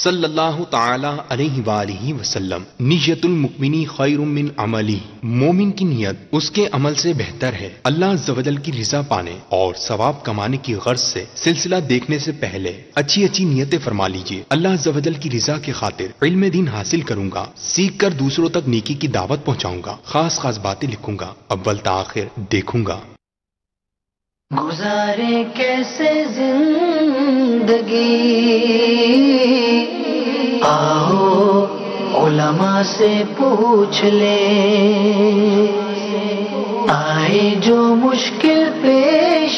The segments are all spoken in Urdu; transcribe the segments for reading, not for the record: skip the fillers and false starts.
صلی اللہ تعالی علیہ وآلہ وسلم، نیت المؤمنی خیر من عملی، مومن کی نیت اس کے عمل سے بہتر ہے۔ اللہ عز و جل کی رضا پانے اور ثواب کمانے کی غرض سے سلسلہ دیکھنے سے پہلے اچھی اچھی نیتیں فرما لیجیے۔ اللہ عز و جل کی رضا کی خاطر علم دین حاصل کروں گا، سیکھ کر دوسروں تک نیکی کی دعوت پہنچاؤں گا، خاص خاص باتیں لکھوں گا، اول تاخیر دیکھوں گا۔ گزارے کیسے زندگی، آؤ علماء سے پوچھ لیں، آئے جو مشکل پیش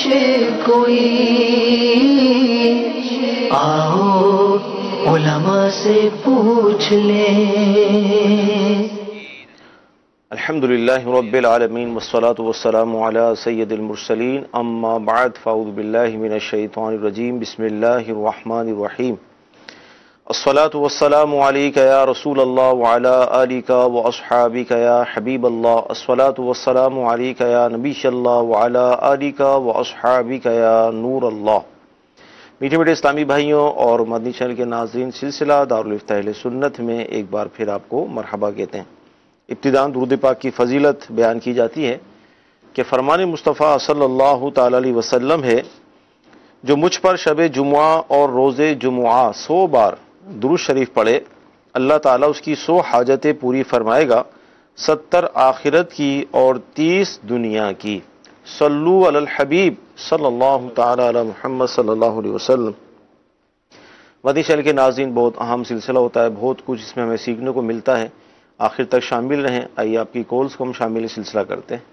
کوئی، آؤ علماء سے پوچھ لیں۔ الحمدللہ رب العالمین والصلاة والسلام علی سید المرسلین، اما بعد فاعوذ باللہ من الشیطان الرجیم، بسم اللہ الرحمن الرحیم۔ الصلاة والسلام علیک یا رسول اللہ وعلی آلک واصحابک یا حبیب اللہ، الصلاة والسلام علیک یا نبی اللہ وعلی آلک واصحابک یا نور اللہ۔ میٹھے میٹھے اسلامی بھائیوں اور مدنی چینل کے ناظرین، سلسلہ دارالفتہ اہل سنت میں ایک بار پھر آپ کو مرحبا کہتے ہیں۔ ابتداءً درود پاک کی فضیلت بیان کی جاتی ہے کہ فرمان مصطفیٰ صلی اللہ تعالی علیہ وسلم ہے، جو مجھ پر شب جمعہ اور روز جمعہ 100 بار درود شریف پڑھے، اللہ تعالیٰ اس کی 100 حاجتیں پوری فرمائے گا، 70 آخرت کی اور 30 دنیا کی۔ صلو علی الحبیب صلی اللہ تعالی علی محمد صلی اللہ علیہ وسلم۔ مدنی چینل کے ناظرین، بہت اہم سلسلہ ہوتا ہے، بہت کچھ اس میں ہمیں سیکھنے کو ملتا ہے، آخر تک شامل رہیں۔ آئیے آپ کی کالز کو ہم شامل سلسلہ کرتے ہیں۔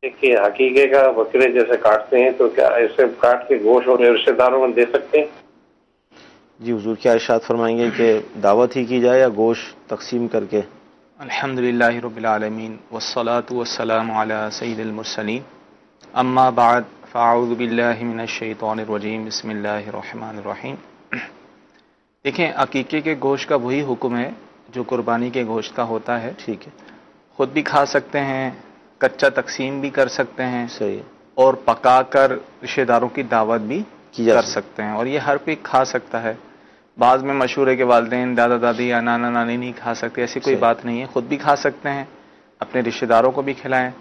دیکھیے، حقیقے کا بکرے جیسے کاٹتے ہیں تو کیا ایسے کاٹ کے گوشت اور رشتے داروں کو دے سکتے ہیں؟ جی حضور کیا ارشاد فرمائیں گے کہ دعوت ہی کی جائے یا گوشت تقسیم کر کے؟ الحمدللہ رب العالمین والصلاة والسلام علی سید المرسلین، اما بعد فاعوذ باللہ من الشیطان الرجیم، بسم اللہ الرحمن الرحیم۔ دیکھیں، عقیقے کے گوشت کا وہی حکم ہے جو قربانی کے گوشت کا ہوتا ہے۔ ٹھیک ہے، خود بھی کھا سکتے ہیں، کچا تقسیم بھی کر سکتے ہیں، صحیح، اور پکا کر رشتہ داروں کی دعوت بھی کی جا کر سکتے ہیں، اور یہ ہر کوئی کھا سکتا ہے۔ بعض میں مشہور ہے کہ والدین، دادا دادی یا نانا نانی نہیں کھا سکتے، ایسی کوئی صحیح بات نہیں ہے، خود بھی کھا سکتے ہیں، اپنے رشتہ داروں کو بھی کھلائیں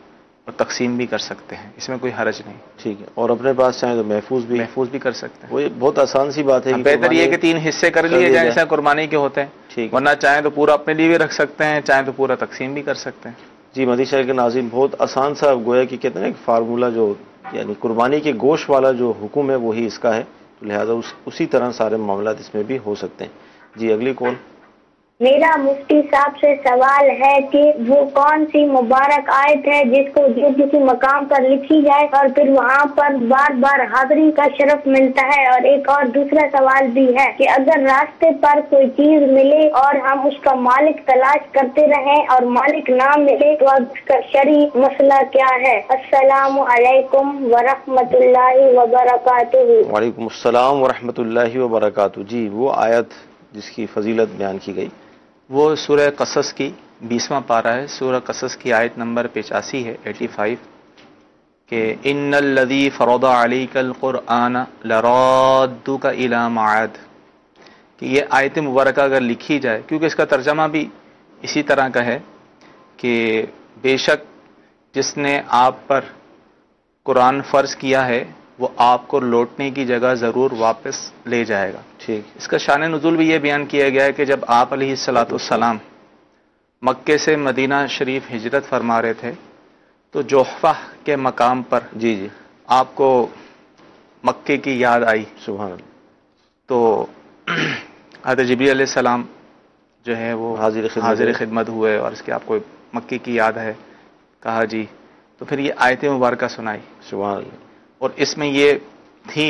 اور تقسیم بھی کر سکتے ہیں، اس میں کوئی حرج نہیں۔ ٹھیک ہے، اور اپنے پاس چاہیں تو محفوظ بھی کر سکتے ہیں۔ وہ بہت آسان سی بات ہے کہ بہتر یہ کہ 3 حصے کر لیے جائیں جیسا قربانی کے ہوتے ہیں، ٹھیک، ورنہ چاہیں تو پورا اپنے لیے بھی رکھ سکتے ہیں، چاہیں تو پورا تقسیم بھی کر سکتے ہیں۔ جی مدنی چینل کے ناظرین، بہت آسان سا گویا کہ کہتے ہیں نا کہ فارمولہ جو یعنی قربانی کے گوشت والا جو حکم ہے وہی اس کا ہے، تو لہٰذا اسی طرح سارے معاملات اس میں بھی ہو سکتے ہیں۔ جی اگلی کال۔ میرا مفتی صاحب سے سوال ہے کہ وہ کون سی مبارک آیت ہے جس کو جو کسی مقام پر لکھی جائے اور پھر وہاں پر بار بار حاضری کا شرف ملتا ہے؟ اور ایک اور دوسرا سوال بھی ہے کہ اگر راستے پر کوئی چیز ملے اور ہم اس کا مالک تلاش کرتے رہیں اور مالک نہ ملے تو اب اس کا شرعی مسئلہ کیا ہے؟ السلام علیکم ورحمۃ اللہ وبرکاتہ۔ وعلیکم السلام ورحمۃ اللہ وبرکاتہ۔ جی وہ آیت جس کی فضیلت بیان کی گئی وہ سورہ قصص کی 20واں پارہ ہے، سورہ قصص کی آیت نمبر 85 ہے، 85، کہ ان الذی فرض علیک القرآن لرادک الی معاد، کہ یہ آیت مبارکہ اگر لکھی جائے، کیونکہ اس کا ترجمہ بھی اسی طرح کا ہے کہ بے شک جس نے آپ پر قرآن فرض کیا ہے وہ آپ کو لوٹنے کی جگہ ضرور واپس لے جائے گا۔ ٹھیک، اس کا شان نزول بھی یہ بیان کیا گیا ہے کہ جب آپ علیہ الصلاۃ والسلام مکے سے مدینہ شریف ہجرت فرما رہے تھے تو جوحفہ کے مقام پر جی آپ کو مکے کی یاد آئی، سبحان اللہ، تو حضرت جبریل علیہ السلام جو ہے وہ حاضر خدمت ہوئے اور اس کے آپ کو مکے کی یاد ہے، کہا جی، تو پھر یہ آیت مبارکہ سنائی، سبحان اللہ، اور اس میں یہ تھی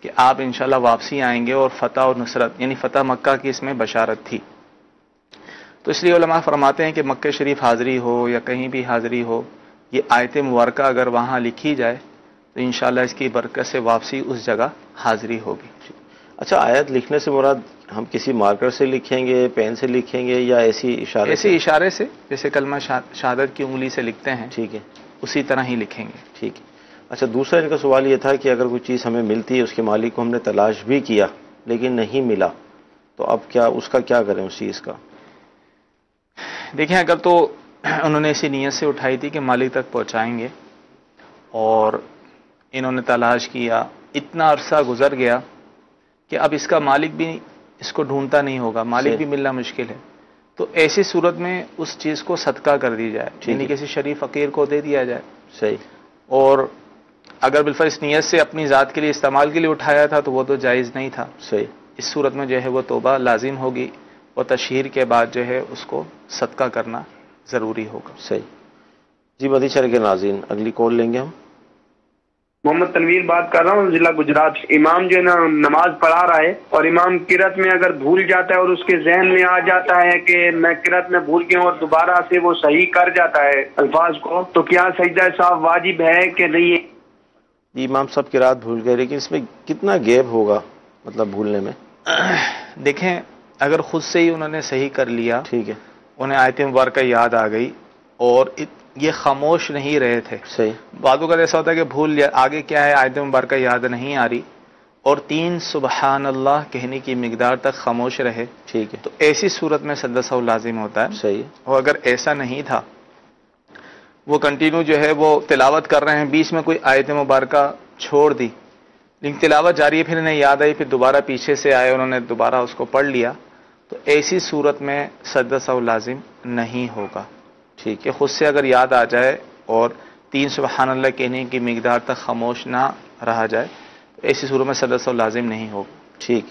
کہ آپ انشاءاللہ واپسی آئیں گے اور فتح اور نصرت یعنی فتح مکہ کی اس میں بشارت تھی۔ تو اس لیے علماء فرماتے ہیں کہ مکہ شریف حاضری ہو یا کہیں بھی حاضری ہو، یہ آیت مبارکہ اگر وہاں لکھی جائے تو انشاءاللہ اس کی برکت سے واپسی اس جگہ حاضری ہوگی۔ اچھا، آیت لکھنے سے مراد ہم کسی مارکر سے لکھیں گے، پین سے لکھیں گے یا ایسی اشارے سے جیسے کلمہ شہادت کی انگلی سے لکھتے ہیں، ٹھیک ہے، اسی طرح ہی لکھیں گے۔ ٹھیک ہے۔ اچھا، دوسرا ان کا سوال یہ تھا کہ اگر کوئی چیز ہمیں ملتی ہے، اس کے مالک کو ہم نے تلاش بھی کیا لیکن نہیں ملا، تو اب کیا اس کا کیا کریں اس چیز کا؟ دیکھیں، اگر تو انہوں نے اسی نیت سے اٹھائی تھی کہ مالک تک پہنچائیں گے، اور انہوں نے تلاش کیا، اتنا عرصہ گزر گیا کہ اب اس کا مالک بھی اس کو ڈھونڈتا نہیں ہوگا، مالک بھی ملنا مشکل ہے، تو ایسی صورت میں اس چیز کو صدقہ کر دی جائے، یعنی کسی شریف فقیر کو دے دیا جائے. صحیح. اور اگر بالفرض اس نیت سے اپنی ذات کے لیے استعمال کے لیے اٹھایا تھا تو وہ تو جائز نہیں تھا. صحیح. اس صورت میں جو ہے وہ توبہ لازم ہوگی، اور تشہیر کے بعد جو ہے اس کو صدقہ کرنا ضروری ہوگا. صحیح. جی مدنی چینل کے ناظرین، اگلی کال لیں گے ہم. محمد تنویر بات کر رہا ہوں، ضلع گجرات. امام جو ہے نا نماز پڑھا رہا ہے، اور امام قرات میں اگر بھول جاتا ہے اور اس کے ذہن میں آ جاتا ہے کہ میں قرات میں بھول گیا ہوں، اور دوبارہ سے وہ صحیح کر جاتا ہے الفاظ کو، تو کیا سجدہ صاحب واجب ہے کہ نہیں؟ جی امام صاحب قرات بھول گئے، لیکن اس میں کتنا گیپ ہوگا مطلب بھولنے میں؟ دیکھیں، اگر خود سے ہی انہوں نے صحیح کر لیا، ٹھیک ہے، انہیں آیت مبارکہ یاد آ گئی اور یہ خاموش نہیں رہے تھے. صحیح. بعضوں کا ایسا ہوتا ہے کہ بھول لیا، آگے کیا ہے آیت مبارکہ یاد نہیں آ رہی، اور 3 سبحان اللہ کہنے کی مقدار تک خاموش رہے، ٹھیک ہے، تو ایسی صورت میں سجدہ سہو لازم ہوتا ہے. صحیح. اور اگر ایسا نہیں تھا، وہ کنٹینیو جو ہے وہ تلاوت کر رہے ہیں، بیچ میں کوئی آیت مبارکہ چھوڑ دی لیکن تلاوت جاری ہے، پھر انہیں یاد آئی، پھر دوبارہ پیچھے سے آئے، انہوں نے دوبارہ اس کو پڑھ لیا، تو ایسی صورت میں سجدہ سہو لازم نہیں ہوگا. ٹھیک کہ خود سے اگر یاد آ جائے اور 3 سبحان اللہ کہنے کی مقدار تک خاموش نہ رہا جائے، تو ایسی صورت میں سجدہ سہو لازم نہیں ہوگا. ٹھیک.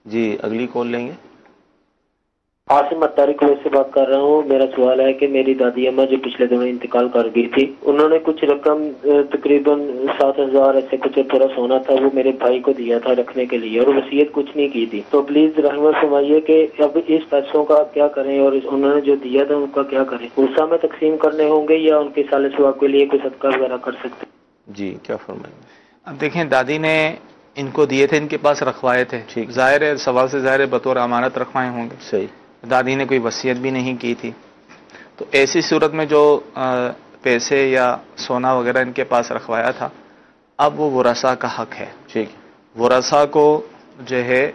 جی اگلی کال لیں گے. عاصم اتاری کویت سے بات کر رہا ہوں. میرا سوال ہے کہ میری دادی اماں جو پچھلے دنوں انتقال کر گئی تھی، انہوں نے کچھ رقم تقریباً 7,000 ایسے کچھ تھوڑا سونا تھا، وہ میرے بھائی کو دیا تھا رکھنے کے لیے، اور وصیت کچھ نہیں کی تھی. تو پلیز رحمت فرمائیے کہ اب اس پیسوں کا کیا کریں، اور انہوں نے جو دیا تھا ان کا کیا کریں؟ غصہ میں تقسیم کرنے ہوں گے یا ان کے سال ثواب کے لیے کوئی صدقہ وغیرہ کر سکتے؟ جی کیا فرمائیں؟ اب دیکھیں، دادی نے ان کو دیے تھے، ان کے پاس رکھوائے تھے، ظاہر ہے سوال سے ظاہر ہے بطور امانت رکھوائے ہوں گے. صحیح. دادی نے کوئی وصیت بھی نہیں کی تھی، تو ایسی صورت میں جو پیسے یا سونا وغیرہ ان کے پاس رکھوایا تھا، اب وہ ورثاء کا حق ہے. ٹھیک. ورثاء کو جو ہے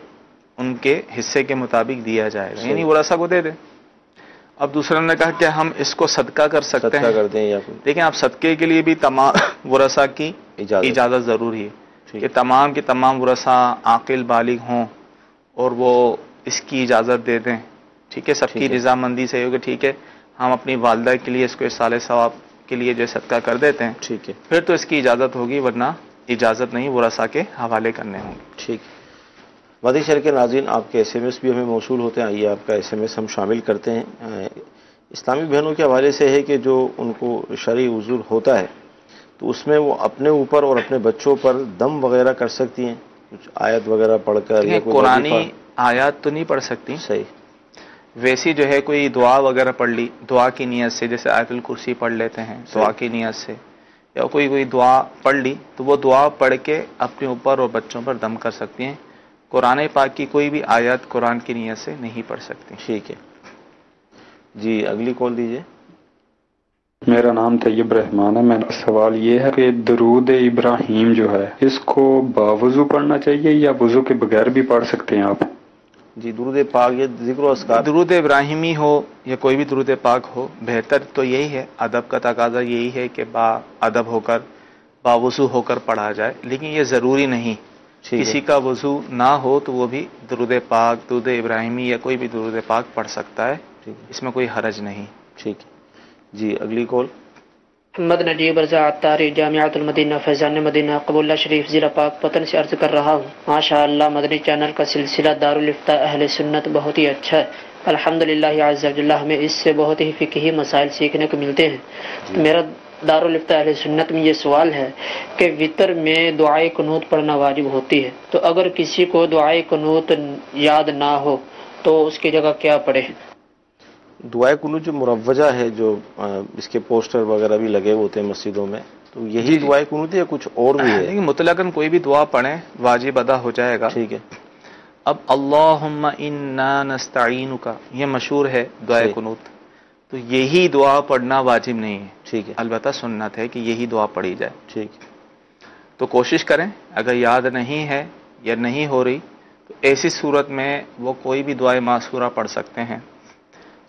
ان کے حصے کے مطابق دیا جائے گا، یعنی ورثاء کو دے دیں. اب دوسرے نے کہا کہ ہم اس کو صدقہ کر سکتے ہیں، کر دیں یا لیکن آپ صدقے کے لیے بھی تمام ورثاء کی اجازت ضروری ہے کہ تمام کے تمام ورثاء عاقل بالغ ہوں اور وہ اس کی اجازت دے دیں. ٹھیک ہے، سب کی رضامندی سے ہوگی. ٹھیک ہے، ہم اپنی والدہ کے لیے اس کو اصالہ ثواب کے لیے جو صدقہ کر دیتے ہیں، ٹھیک ہے، پھر تو اس کی اجازت ہوگی، ورنہ اجازت نہیں، ورثاء کے حوالے کرنے ہوں گے. ٹھیک. مدنی چینل کے ناظرین، آپ کے ایس ایم ایس بھی ہمیں موصول ہوتے ہیں، آئیے آپ کا ایس ایم ایس ہم شامل کرتے ہیں. اسلامی بہنوں کے حوالے سے ہے کہ جو ان کو شرعی عذر ہوتا ہے تو اس میں وہ اپنے اوپر اور اپنے بچوں پر دم وغیرہ کر سکتی ہیں، کچھ آیت وغیرہ پڑھ کر یا کوئی قرآنی آیات تو نہیں پڑھ سکتی. صحیح. ویسی جو ہے کوئی دعا وغیرہ پڑھ لی دعا کی نیت سے، جیسے آیت الکرسی پڑھ لیتے ہیں دعا کی نیت سے، یا کوئی دعا پڑھ لی تو وہ دعا پڑھ کے اپنے اوپر اور بچوں پر دم کر سکتی ہیں. قرآن پاک کی کوئی بھی آیت قرآن کی نیت سے نہیں پڑھ سکتی. ٹھیک ہے. جی اگلی کال دیجیے. میرا نام طیب رحمان ہے. میرا سوال یہ ہے کہ درود ابراہیم جو ہے اس کو باوضو پڑھنا چاہیے یا وضو کے بغیر بھی پڑھ سکتے ہیں آپ؟ جی درود پاک یہ ذکر و اذکار، درود ابراہیمی ہو یا کوئی بھی درود پاک ہو، بہتر تو یہی ہے، ادب کا تقاضا یہی ہے کہ با ادب ہو کر باوضو ہو کر پڑھا جائے، لیکن یہ ضروری نہیں. کسی کا وضو نہ ہو تو وہ بھی درود پاک، درود ابراہیمی یا کوئی بھی درود پاک پڑھ سکتا ہے، اس میں کوئی حرج نہیں. ٹھیک. جی اگلی کال. محمد نجیب رضا عطاری، جامعۃ المدینہ فیضان مدینہ، قبول اللہ شریف، ضلع پاک پتن سے عرض کر رہا ہوں. ماشاء اللہ مدنی چینل کا سلسلہ دارالفتاء اہل سنت بہت ہی اچھا ہے. الحمدللہ عز وجل ہمیں اس سے بہت ہی فقہی مسائل سیکھنے کو ملتے ہیں. تو میرا دارالفتاء اہل سنت میں یہ سوال ہے کہ وطر میں دعائے قنوت پڑھنا واجب ہوتی ہے، تو اگر کسی کو دعائے قنوت یاد نہ ہو تو اس کی جگہ کیا پڑھے؟ دعائے قنوت جو مروجہ ہے، جو اس کے پوسٹر وغیرہ بھی لگے ہوتے ہیں مسجدوں میں، تو یہی دعائے قنوت ہے یا کچھ اور بھی ہے؟ لیکن مطلقاً کوئی بھی دعا پڑھیں واجب ادا ہو جائے گا. ٹھیک ہے. اب اللہم انا نستعینک یہ مشہور ہے دعائے قنوت، تو یہی دعا پڑھنا واجب نہیں ہے. ٹھیک ہے. البتہ سنت ہے کہ یہی دعا پڑھی جائے. ٹھیک. تو کوشش کریں، اگر یاد نہیں ہے یا نہیں ہو رہی تو ایسی صورت میں وہ کوئی بھی دعائے معصورہ پڑھ سکتے ہیں.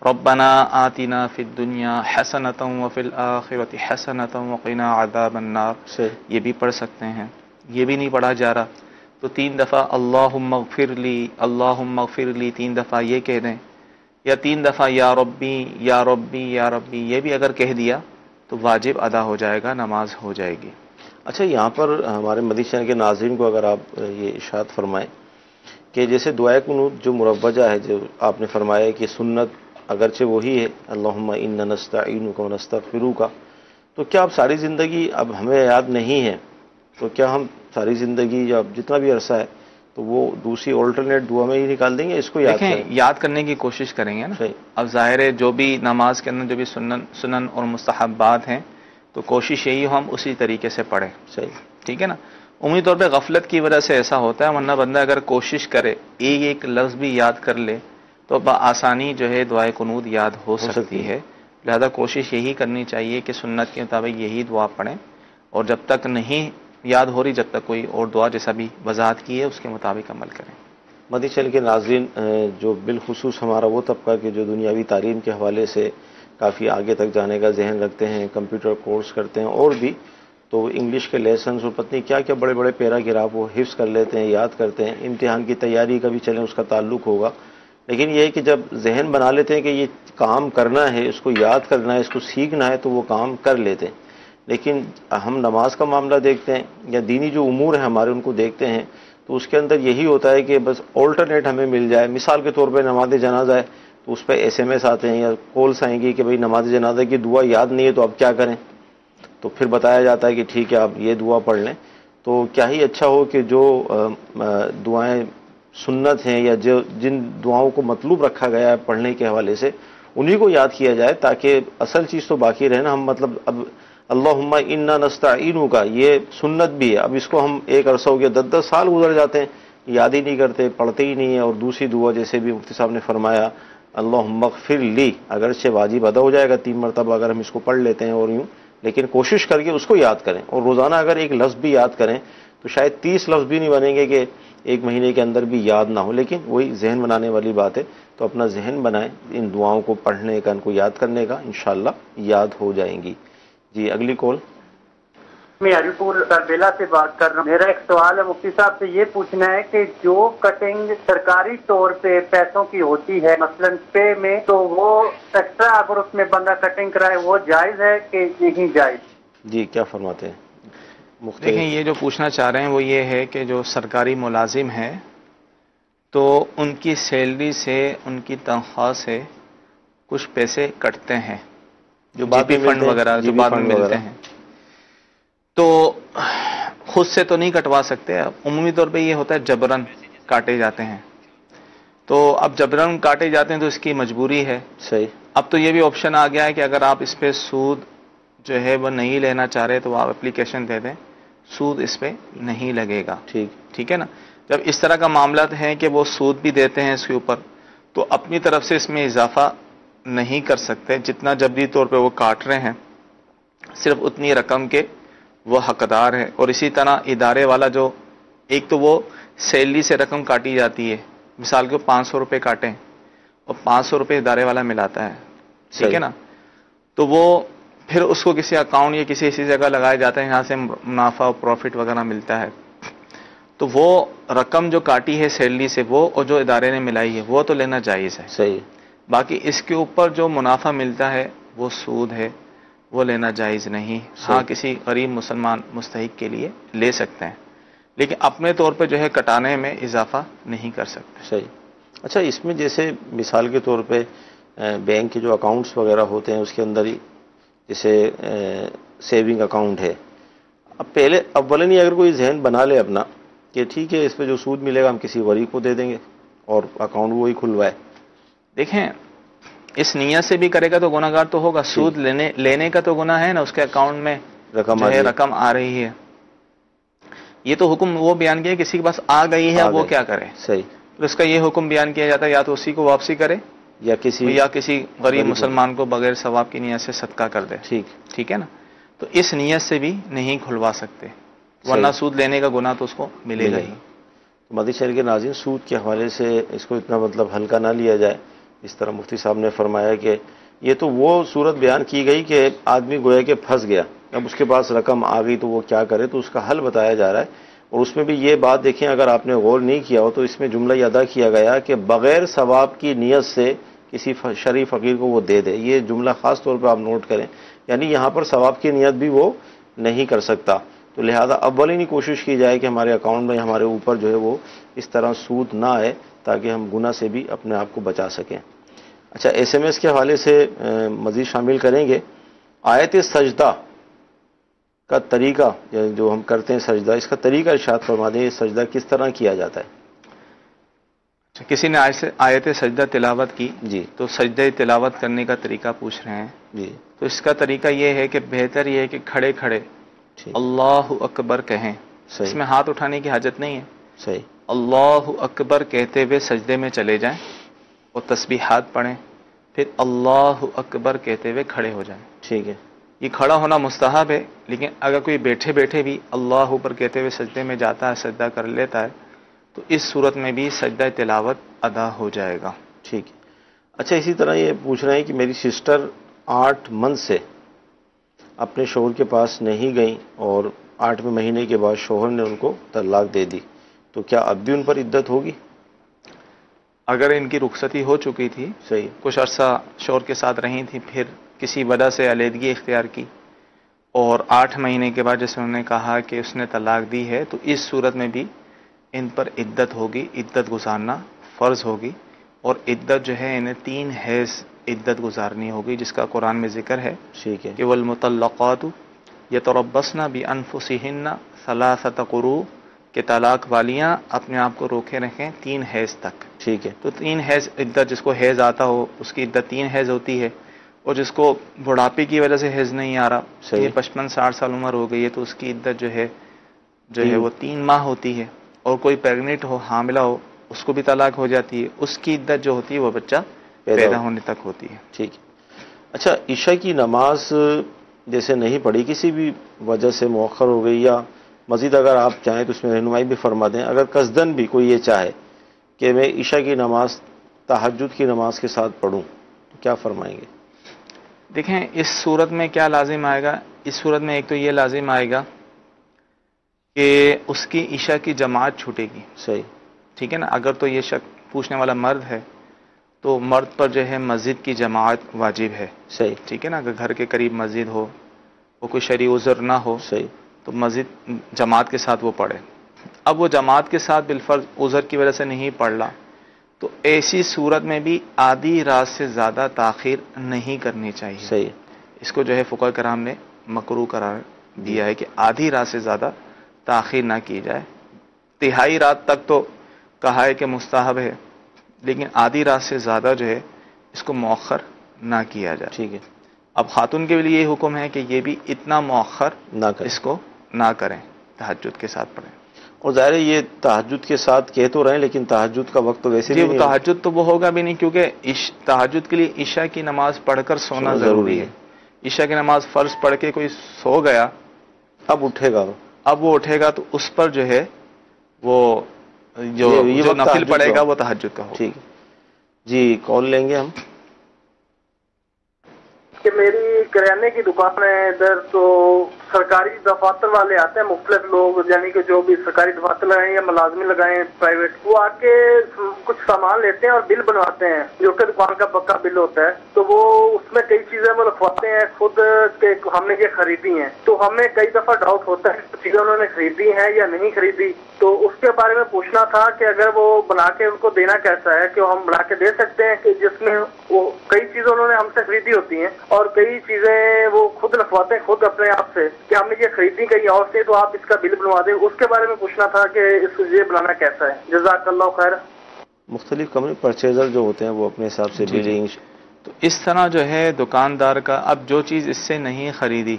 ربنا آتنا فی الدنیا حسنۃ وفی الآخرۃ حسنۃ وقنا عذاب النار، یہ بھی پڑھ سکتے ہیں. یہ بھی نہیں پڑھا جا رہا تو 3 دفعہ اللہم اغفر لی، اللہم اغفر لی 3 دفعہ یہ کہہ دیں، یا 3 دفعہ یا ربی یا ربی یا ربی، یہ بھی اگر کہہ دیا تو واجب ادا ہو جائے گا، نماز ہو جائے گی. اچھا، یہاں پر ہمارے مدنی چینل کے ناظرین کو اگر آپ یہ ارشاد فرمائیں کہ جیسے دعائے قنوت جو مروجہ ہے، جو آپ نے فرمایا کہ سنت اگرچہ وہی ہے اللہم انا نستعینک ونستغفرک، تو کیا اب ساری زندگی اب ہمیں یاد نہیں ہے تو کیا ہم ساری زندگی یا جتنا بھی عرصہ ہے تو وہ دوسری آلٹرنیٹ دعا میں ہی نکال دیں گے، اس کو یاد کریں؟ یاد کرنے کی کوشش کریں گے نا. اب ظاہر ہے جو بھی نماز کے اندر جو بھی سنن اور مستحبات ہیں تو کوشش یہی ہو ہم اسی طریقے سے پڑھیں. صحیح، ٹھیک ہے نا. عمومی طور پہ غفلت کی وجہ سے ایسا ہوتا ہے، ورنہ بندہ اگر کوشش کرے ایک لفظ بھی یاد کر لے تو بآسانی جو ہے دعائے قنوت یاد ہو سکتی ہے. لہذا کوشش یہی کرنی چاہیے کہ سنت کے مطابق یہی دعا پڑھیں، اور جب تک نہیں یاد ہو رہی جب تک کوئی اور دعا جیسا بھی وضاحت کی ہے اس کے مطابق عمل کریں. مدنی چینل کے ناظرین، جو بالخصوص ہمارا وہ طبقہ کہ جو دنیاوی تعلیم کے حوالے سے کافی آگے تک جانے کا ذہن رکھتے ہیں، کمپیوٹر کورس کرتے ہیں اور بھی، تو انگلش کے لیسنز اور پتہ نہیں کیا کیا بڑے بڑے پیراگراف وہ حفظ کر لیتے ہیں، یاد کرتے ہیں. امتحان کی تیاری کا بھی چلیں اس کا تعلق ہوگا، لیکن یہ ہے کہ جب ذہن بنا لیتے ہیں کہ یہ کام کرنا ہے، اس کو یاد کرنا ہے، اس کو سیکھنا ہے، تو وہ کام کر لیتے ہیں. لیکن ہم نماز کا معاملہ دیکھتے ہیں یا دینی جو امور ہیں ہمارے ان کو دیکھتے ہیں تو اس کے اندر یہی ہوتا ہے کہ بس آلٹرنیٹ ہمیں مل جائے. مثال کے طور پہ نماز جنازہ ہے تو اس پہ SMS آتے ہیں یا کالس آئیں گی کہ بھئی نماز جنازہ کی دعا یاد نہیں ہے تو اب کیا کریں، تو پھر بتایا جاتا ہے کہ ٹھیک ہے آپ یہ دعا پڑھ لیں. تو کیا ہی اچھا ہو کہ جو دعائیں سنت ہیں یا جو جن دعاؤں کو مطلوب رکھا گیا ہے پڑھنے کے حوالے سے انہی کو یاد کیا جائے، تاکہ اصل چیز تو باقی رہے نا. ہم مطلب اب اللہم انا نستعینک کا یہ سنت بھی ہے، اب اس کو ہم ایک عرصہ ہو گیا 10 سال گزر جاتے ہیں، یاد ہی نہیں کرتے، پڑھتے ہی نہیں ہیں. اور دوسری دعا جیسے بھی مفتی صاحب نے فرمایا اللہم اغفر لی، اگرچہ واجب ادا ہو جائے گا 3 مرتبہ اگر ہم اس کو پڑھ لیتے ہیں اور یوں، لیکن کوشش کر کے اس کو یاد کریں. اور روزانہ اگر ایک لفظ بھی یاد کریں تو شاید 30 لفظ بھی نہیں بنیں گے کہ ایک مہینے کے اندر بھی یاد نہ ہو، لیکن وہی ذہن بنانے والی بات ہے. تو اپنا ذہن بنائیں ان دعاؤں کو پڑھنے کا، ان کو یاد کرنے کا، انشاءاللہ یاد ہو جائیں گی. جی اگلی کال. میں علی پور تربیلا سے بات کر رہا ہوں. میرا ایک سوال ہے مفتی صاحب سے یہ پوچھنا ہے کہ جو کٹنگ سرکاری طور پہ پیسوں کی ہوتی ہے مثلا پے میں، تو وہ ایکسٹرا اگر اس میں بندہ کٹنگ کرائے وہ جائز ہے کہ نہیں جائز؟ جی کیا فرماتے ہیں؟ دیکھیں یہ جو پوچھنا چاہ رہے ہیں وہ یہ ہے کہ جو سرکاری ملازم ہے تو ان کی سیلری سے، ان کی تنخواہ سے کچھ پیسے کٹتے ہیں، جو جی پی فنڈ وغیرہ جو بعد میں ملتے ہیں، تو خود سے تو نہیں کٹوا سکتے. عمومی طور پہ یہ ہوتا ہے جبرن کاٹے جاتے ہیں. تو اب جبرن کاٹے جاتے ہیں تو اس کی مجبوری ہے. صحیح. اب تو یہ بھی آپشن آ گیا ہے کہ اگر آپ اس پہ سود جو ہے وہ نہیں لینا چاہ رہے تو آپ اپلیکیشن دے دیں، سود اس پہ نہیں لگے گا. ٹھیک ہے نا. جب اس طرح کا معاملات ہیں کہ وہ سود بھی دیتے ہیں اس کے اوپر، تو اپنی طرف سے اس میں اضافہ نہیں کر سکتے. جتنا جبری طور پہ وہ کاٹ رہے ہیں صرف اتنی رقم کے وہ حقدار ہے. اور اسی طرح ادارے والا جو ایک تو وہ سیلری سے رقم کاٹی جاتی ہے، مثال کے 500 روپے کاٹیں اور 500 روپے ادارے والا ملاتا ہے، ٹھیک ہے نا. تو وہ پھر اس کو کسی اکاؤنٹ یا کسی ایسی جگہ لگایا جاتا ہے یہاں سے منافع اور پروفٹ وغیرہ ملتا ہے. تو وہ رقم جو کاٹی ہے سیلری سے وہ، اور جو ادارے نے ملائی ہے وہ تو لینا جائز ہے. صحیح. باقی اس کے اوپر جو منافع ملتا ہے وہ سود ہے، وہ لینا جائز نہیں. ہاں کسی غریب مسلمان مستحق کے لیے لے سکتے ہیں، لیکن اپنے طور پہ جو ہے کٹانے میں اضافہ نہیں کر سکتے. صحیح. اچھا اس میں جیسے مثال کے طور پہ بینک کے جو اکاؤنٹس وغیرہ ہوتے ہیں اس کے اندر ہی جیسے سیونگ اکاؤنٹ ہے، اب پہلے اولن ہی اگر کوئی ذہن بنا لے اپنا کہ ٹھیک ہے اس پہ جو سود ملے گا ہم کسی غریب کو دے دیں گے اور اکاؤنٹ وہی کھلوائے. دیکھیں اس نیت سے بھی کرے گا تو گناہگار تو ہوگا. سود لینے کا تو گناہ ہے نا، اس کے اکاؤنٹ میں رقم آ رہی ہے. یہ تو حکم وہ بیان کیا کسی کے پاس آ گئی ہے، وہ کیا کرے. صحیح. اس کا یہ حکم بیان کیا جاتا ہے یا تو اسی کو واپسی کرے یا کسی غریب مسلمان کو بغیر ثواب کی نیت سے صدقہ کر دے. ٹھیک ہے نا. تو اس نیت سے بھی نہیں کھلوا سکتے، ورنہ سود لینے کا گناہ تو اس کو ملے گا ہی. مدنی چینل کے ناظرین سود کے حوالے سے اس کو اتنا مطلب ہلکا نہ لیا جائے. اس طرح مفتی صاحب نے فرمایا کہ یہ تو وہ صورت بیان کی گئی کہ آدمی گویا کہ پھنس گیا, اب اس کے پاس رقم آ گئی تو وہ کیا کرے, تو اس کا حل بتایا جا رہا ہے. اور اس میں بھی یہ بات دیکھیں, اگر آپ نے غور نہیں کیا ہو تو اس میں جملہ یہ ادا کیا گیا کہ بغیر ثواب کی نیت سے کسی شریف فقیر کو وہ دے دے. یہ جملہ خاص طور پہ آپ نوٹ کریں, یعنی یہاں پر ثواب کی نیت بھی وہ نہیں کر سکتا. تو لہذا اولین ہی کوشش کی جائے کہ ہمارے اکاؤنٹ میں ہمارے اوپر جو ہے وہ اس طرح سود نہ آئے, تاکہ ہم گناہ سے بھی اپنے آپ کو بچا سکیں. اچھا, ایس ایم ایس کے حوالے سے مزید شامل کریں گے. آیت سجدہ کا طریقہ, جو ہم کرتے ہیں سجدہ, اس کا طریقہ ارشاد فرما دیں. یہ سجدہ کس طرح کیا جاتا ہے؟ کسی نے آیت سجدہ تلاوت کی جی, تو سجدہ تلاوت کرنے کا طریقہ پوچھ رہے ہیں جی. تو اس کا طریقہ یہ ہے کہ بہتر یہ ہے کہ کھڑے کھڑے اللہ اکبر کہیں. اس میں ہاتھ اٹھانے کی حاجت نہیں ہے. صحیح. اللہ اکبر کہتے ہوئے سجدے میں چلے جائیں اور تسبیحات پڑھیں, پھر اللہ اکبر کہتے ہوئے کھڑے ہو جائیں. ٹھیک ہے. یہ کھڑا ہونا مستحب ہے, لیکن اگر کوئی بیٹھے بیٹھے بھی اللہ اوپر کہتے ہوئے سجدے میں جاتا ہے, سجدہ کر لیتا ہے, تو اس صورت میں بھی سجدہ تلاوت ادا ہو جائے گا. ٹھیک ہے. اچھا, اسی طرح یہ پوچھ رہے ہیں کہ میری سسٹر 8 منتھ سے اپنے شوہر کے پاس نہیں گئیں اور 8ویں مہینے کے بعد شوہر نے ان کو طلاق دے دی, تو کیا اب بھی ان پر عدت ہوگی؟ اگر ان کی رخصتی ہو چکی تھی, صحیح, کچھ عرصہ شوہر کے ساتھ رہی تھی, پھر کسی وجہ سے علیحدگی اختیار کی, اور 8 مہینے کے بعد جیسے انہوں نے کہا کہ اس نے طلاق دی ہے, تو اس صورت میں بھی ان پر عدت ہوگی. عدت گزارنا فرض ہوگی, اور عدت جو ہے انہیں 3 حیض عدت گزارنی ہوگی, جس کا قرآن میں ذکر ہے. ٹھیک ہے. کہ والمطلقات یتربصن بانفسہن 3 قروء, کہ طلاق والیاں اپنے آپ کو روکے رکھیں 3 حیض تک. ٹھیک ہے. تو 3 حیض عدت, جس کو حیض آتا ہو اس کی عدت 3 حیض ہوتی ہے, اور جس کو بڑھاپے کی وجہ سے حیض نہیں آ رہا, یہ 55-60 سال عمر ہو گئی ہے, تو اس کی عدت جو ہے وہ 3 ماہ ہوتی ہے. اور کوئی پیگنٹ ہو, حاملہ ہو, اس کو بھی طلاق ہو جاتی ہے, اس کی عدت جو ہوتی ہے وہ بچہ پیدا ہونے تک ہوتی ہے. ٹھیک ہے. اچھا, عشاء کی نماز جیسے نہیں پڑھی, کسی بھی وجہ سے مؤخر ہو گئی, یا مزید اگر آپ چاہیں تو اس میں رہنمائی بھی فرما دیں, اگر قصدن بھی کوئی یہ چاہے کہ میں عشاء کی نماز تہجد کی نماز کے ساتھ پڑھوں, تو کیا فرمائیں گے؟ دیکھیں, اس صورت میں کیا لازم آئے گا. اس صورت میں ایک تو یہ لازم آئے گا کہ اس کی عشاء کی جماعت چھوٹے گی. صحیح, ٹھیک ہے نا. اگر تو یہ شخص پوچھنے والا مرد ہے تو مرد پر جو ہے مسجد کی جماعت واجب ہے. صحیح, ٹھیک ہے نا. اگر گھر کے قریب مسجد ہو, وہ کوئی شرعی عذر نہ ہو, صحیح, تو مسجد جماعت کے ساتھ وہ پڑھے. اب وہ جماعت کے ساتھ بالفرض عذر کی وجہ سے نہیں پڑھ رہا, تو ایسی صورت میں بھی آدھی رات سے زیادہ تاخیر نہیں کرنی چاہیے. صحیح. اس کو جو ہے فقہاء کرام نے مکروہ قرار دیا ہے کہ آدھی رات سے زیادہ تاخیر نہ کی جائے. 1/3 رات تک تو کہا ہے کہ مستحب ہے, لیکن آدھی رات سے زیادہ جو ہے اس کو مؤخر نہ کیا جائے. ٹھیک ہے. اب خاتون کے لیے یہ حکم ہے کہ یہ بھی اتنا مؤخر نہ کریں, اس کو نہ کریں, تہجد کے ساتھ پڑھیں. اور ظاہر ہے یہ تہجد کے ساتھ کہہ تو رہے ہیں, لیکن تہجد کا وقت تو ویسے بھی نہیں, تہجد تو وہ ہوگا بھی نہیں, کیونکہ تہجد کے لیے عشاء کی نماز پڑھ کر سونا ضروری ہے. عشاء کی نماز فرض پڑھ کے کوئی سو گیا, اب اٹھے گا, اب وہ اٹھے گا تو اس پر جو ہے وہ جو نفل پڑے گا وہ تہجد کا ہوگا. ٹھیک ہے جی. کال لیں گے ہم. کہ میری کریانے کی دکان ہے ادھر, تو سرکاری دفاتر والے آتے ہیں, مختلف لوگ, یعنی کہ جو بھی سرکاری دفاتر لگائیں یا ملازمی لگائیں پرائیویٹ, وہ آ کے کچھ سامان لیتے ہیں اور بل بنواتے ہیں, جو کہ دکان کا پکا بل ہوتا ہے. تو وہ اس میں کئی چیزیں وہ لکھواتے ہیں خود کہ ہم نے یہ خریدی ہیں. تو ہمیں کئی دفعہ ڈاؤٹ ہوتا ہے چیزیں انہوں نے خریدی ہیں یا نہیں خریدی. تو اس کے بارے میں پوچھنا تھا کہ اگر وہ بنا کے ان کو دینا کیسا ہے, کہ ہم بنا کے دے سکتے ہیں کہ جس میں وہ کئی چیزیں انہوں نے ہم سے خریدی ہوتی ہیں اور کئی چیزیں وہ خود لکھواتے ہیں خود اپنے آپ سے کہ ہم نے یہ خریدی کہیں اور سے, تو آپ اس کا بل بنوا دیں. اس کے بارے میں پوچھنا تھا کہ اس یہ بنانا کیسا ہے. جزاک اللہ خیر. مختلف کمپنی پرچیزر جو ہوتے ہیں وہ اپنے حساب سے بلنگ, تو اس طرح جو ہے دکاندار کا اب جو چیز اس سے نہیں خریدی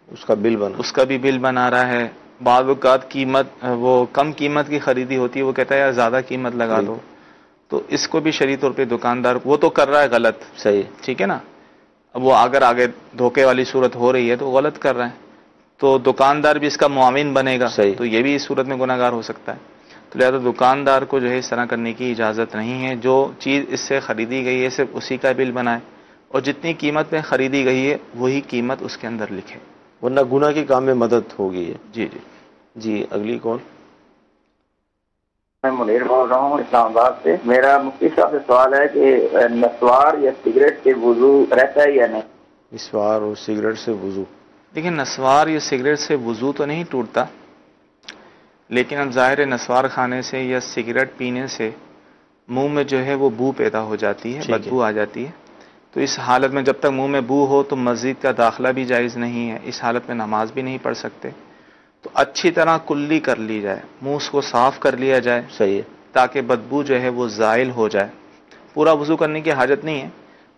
اس کا بل بنا, اس کا بھی بل بنا رہا ہے. بعض اوقات قیمت وہ کم قیمت کی خریدی ہوتی ہے, وہ کہتا ہے یار زیادہ قیمت لگا دو, تو اس کو بھی شرعی طور پہ دکاندار وہ تو کر رہا ہے غلط. صحیح, ٹھیک ہے نا. اب وہ اگر آگے دھوکے والی صورت ہو رہی ہے تو غلط کر رہے ہیں, تو دکاندار بھی اس کا معاون بنے گا. صحیح. تو یہ بھی اس صورت میں گناہگار ہو سکتا ہے. تو لہٰذا دکاندار کو جو ہے اس طرح کرنے کی اجازت نہیں ہے. جو چیز اس سے خریدی گئی ہے صرف اسی کا بل بنائے اور جتنی قیمت میں خریدی گئی ہے وہی قیمت اس کے اندر لکھے, ورنہ گناہ کے کام میں مدد ہوگی. جی جی جی اگلی کون؟ میں منیر بول رہا ہوں اسلام آباد سے. میرا مفتی صاحب سے سوال ہے کہ نسوار یا سگریٹ سے وضو رہتا ہے یا نہیں؟ مسوار اور سگریٹ سے وضو؟ دیکھیں نسوار یا سگریٹ سے وضو تو نہیں ٹوٹتا, لیکن اب ظاہر نسوار کھانے سے یا سگریٹ پینے سے منہ میں جو ہے وہ بو پیدا ہو جاتی ہے, بدبو آ جاتی ہے. تو اس حالت میں جب تک منہ میں بو ہو تو مسجد کا داخلہ بھی جائز نہیں ہے, اس حالت میں نماز بھی نہیں پڑھ سکتے. تو اچھی طرح کلی کر لی جائے, منہ کو صاف کر لیا جائے, صحیح ہے, تاکہ بدبو جو ہے وہ زائل ہو جائے. پورا وضو کرنے کی حاجت نہیں ہے,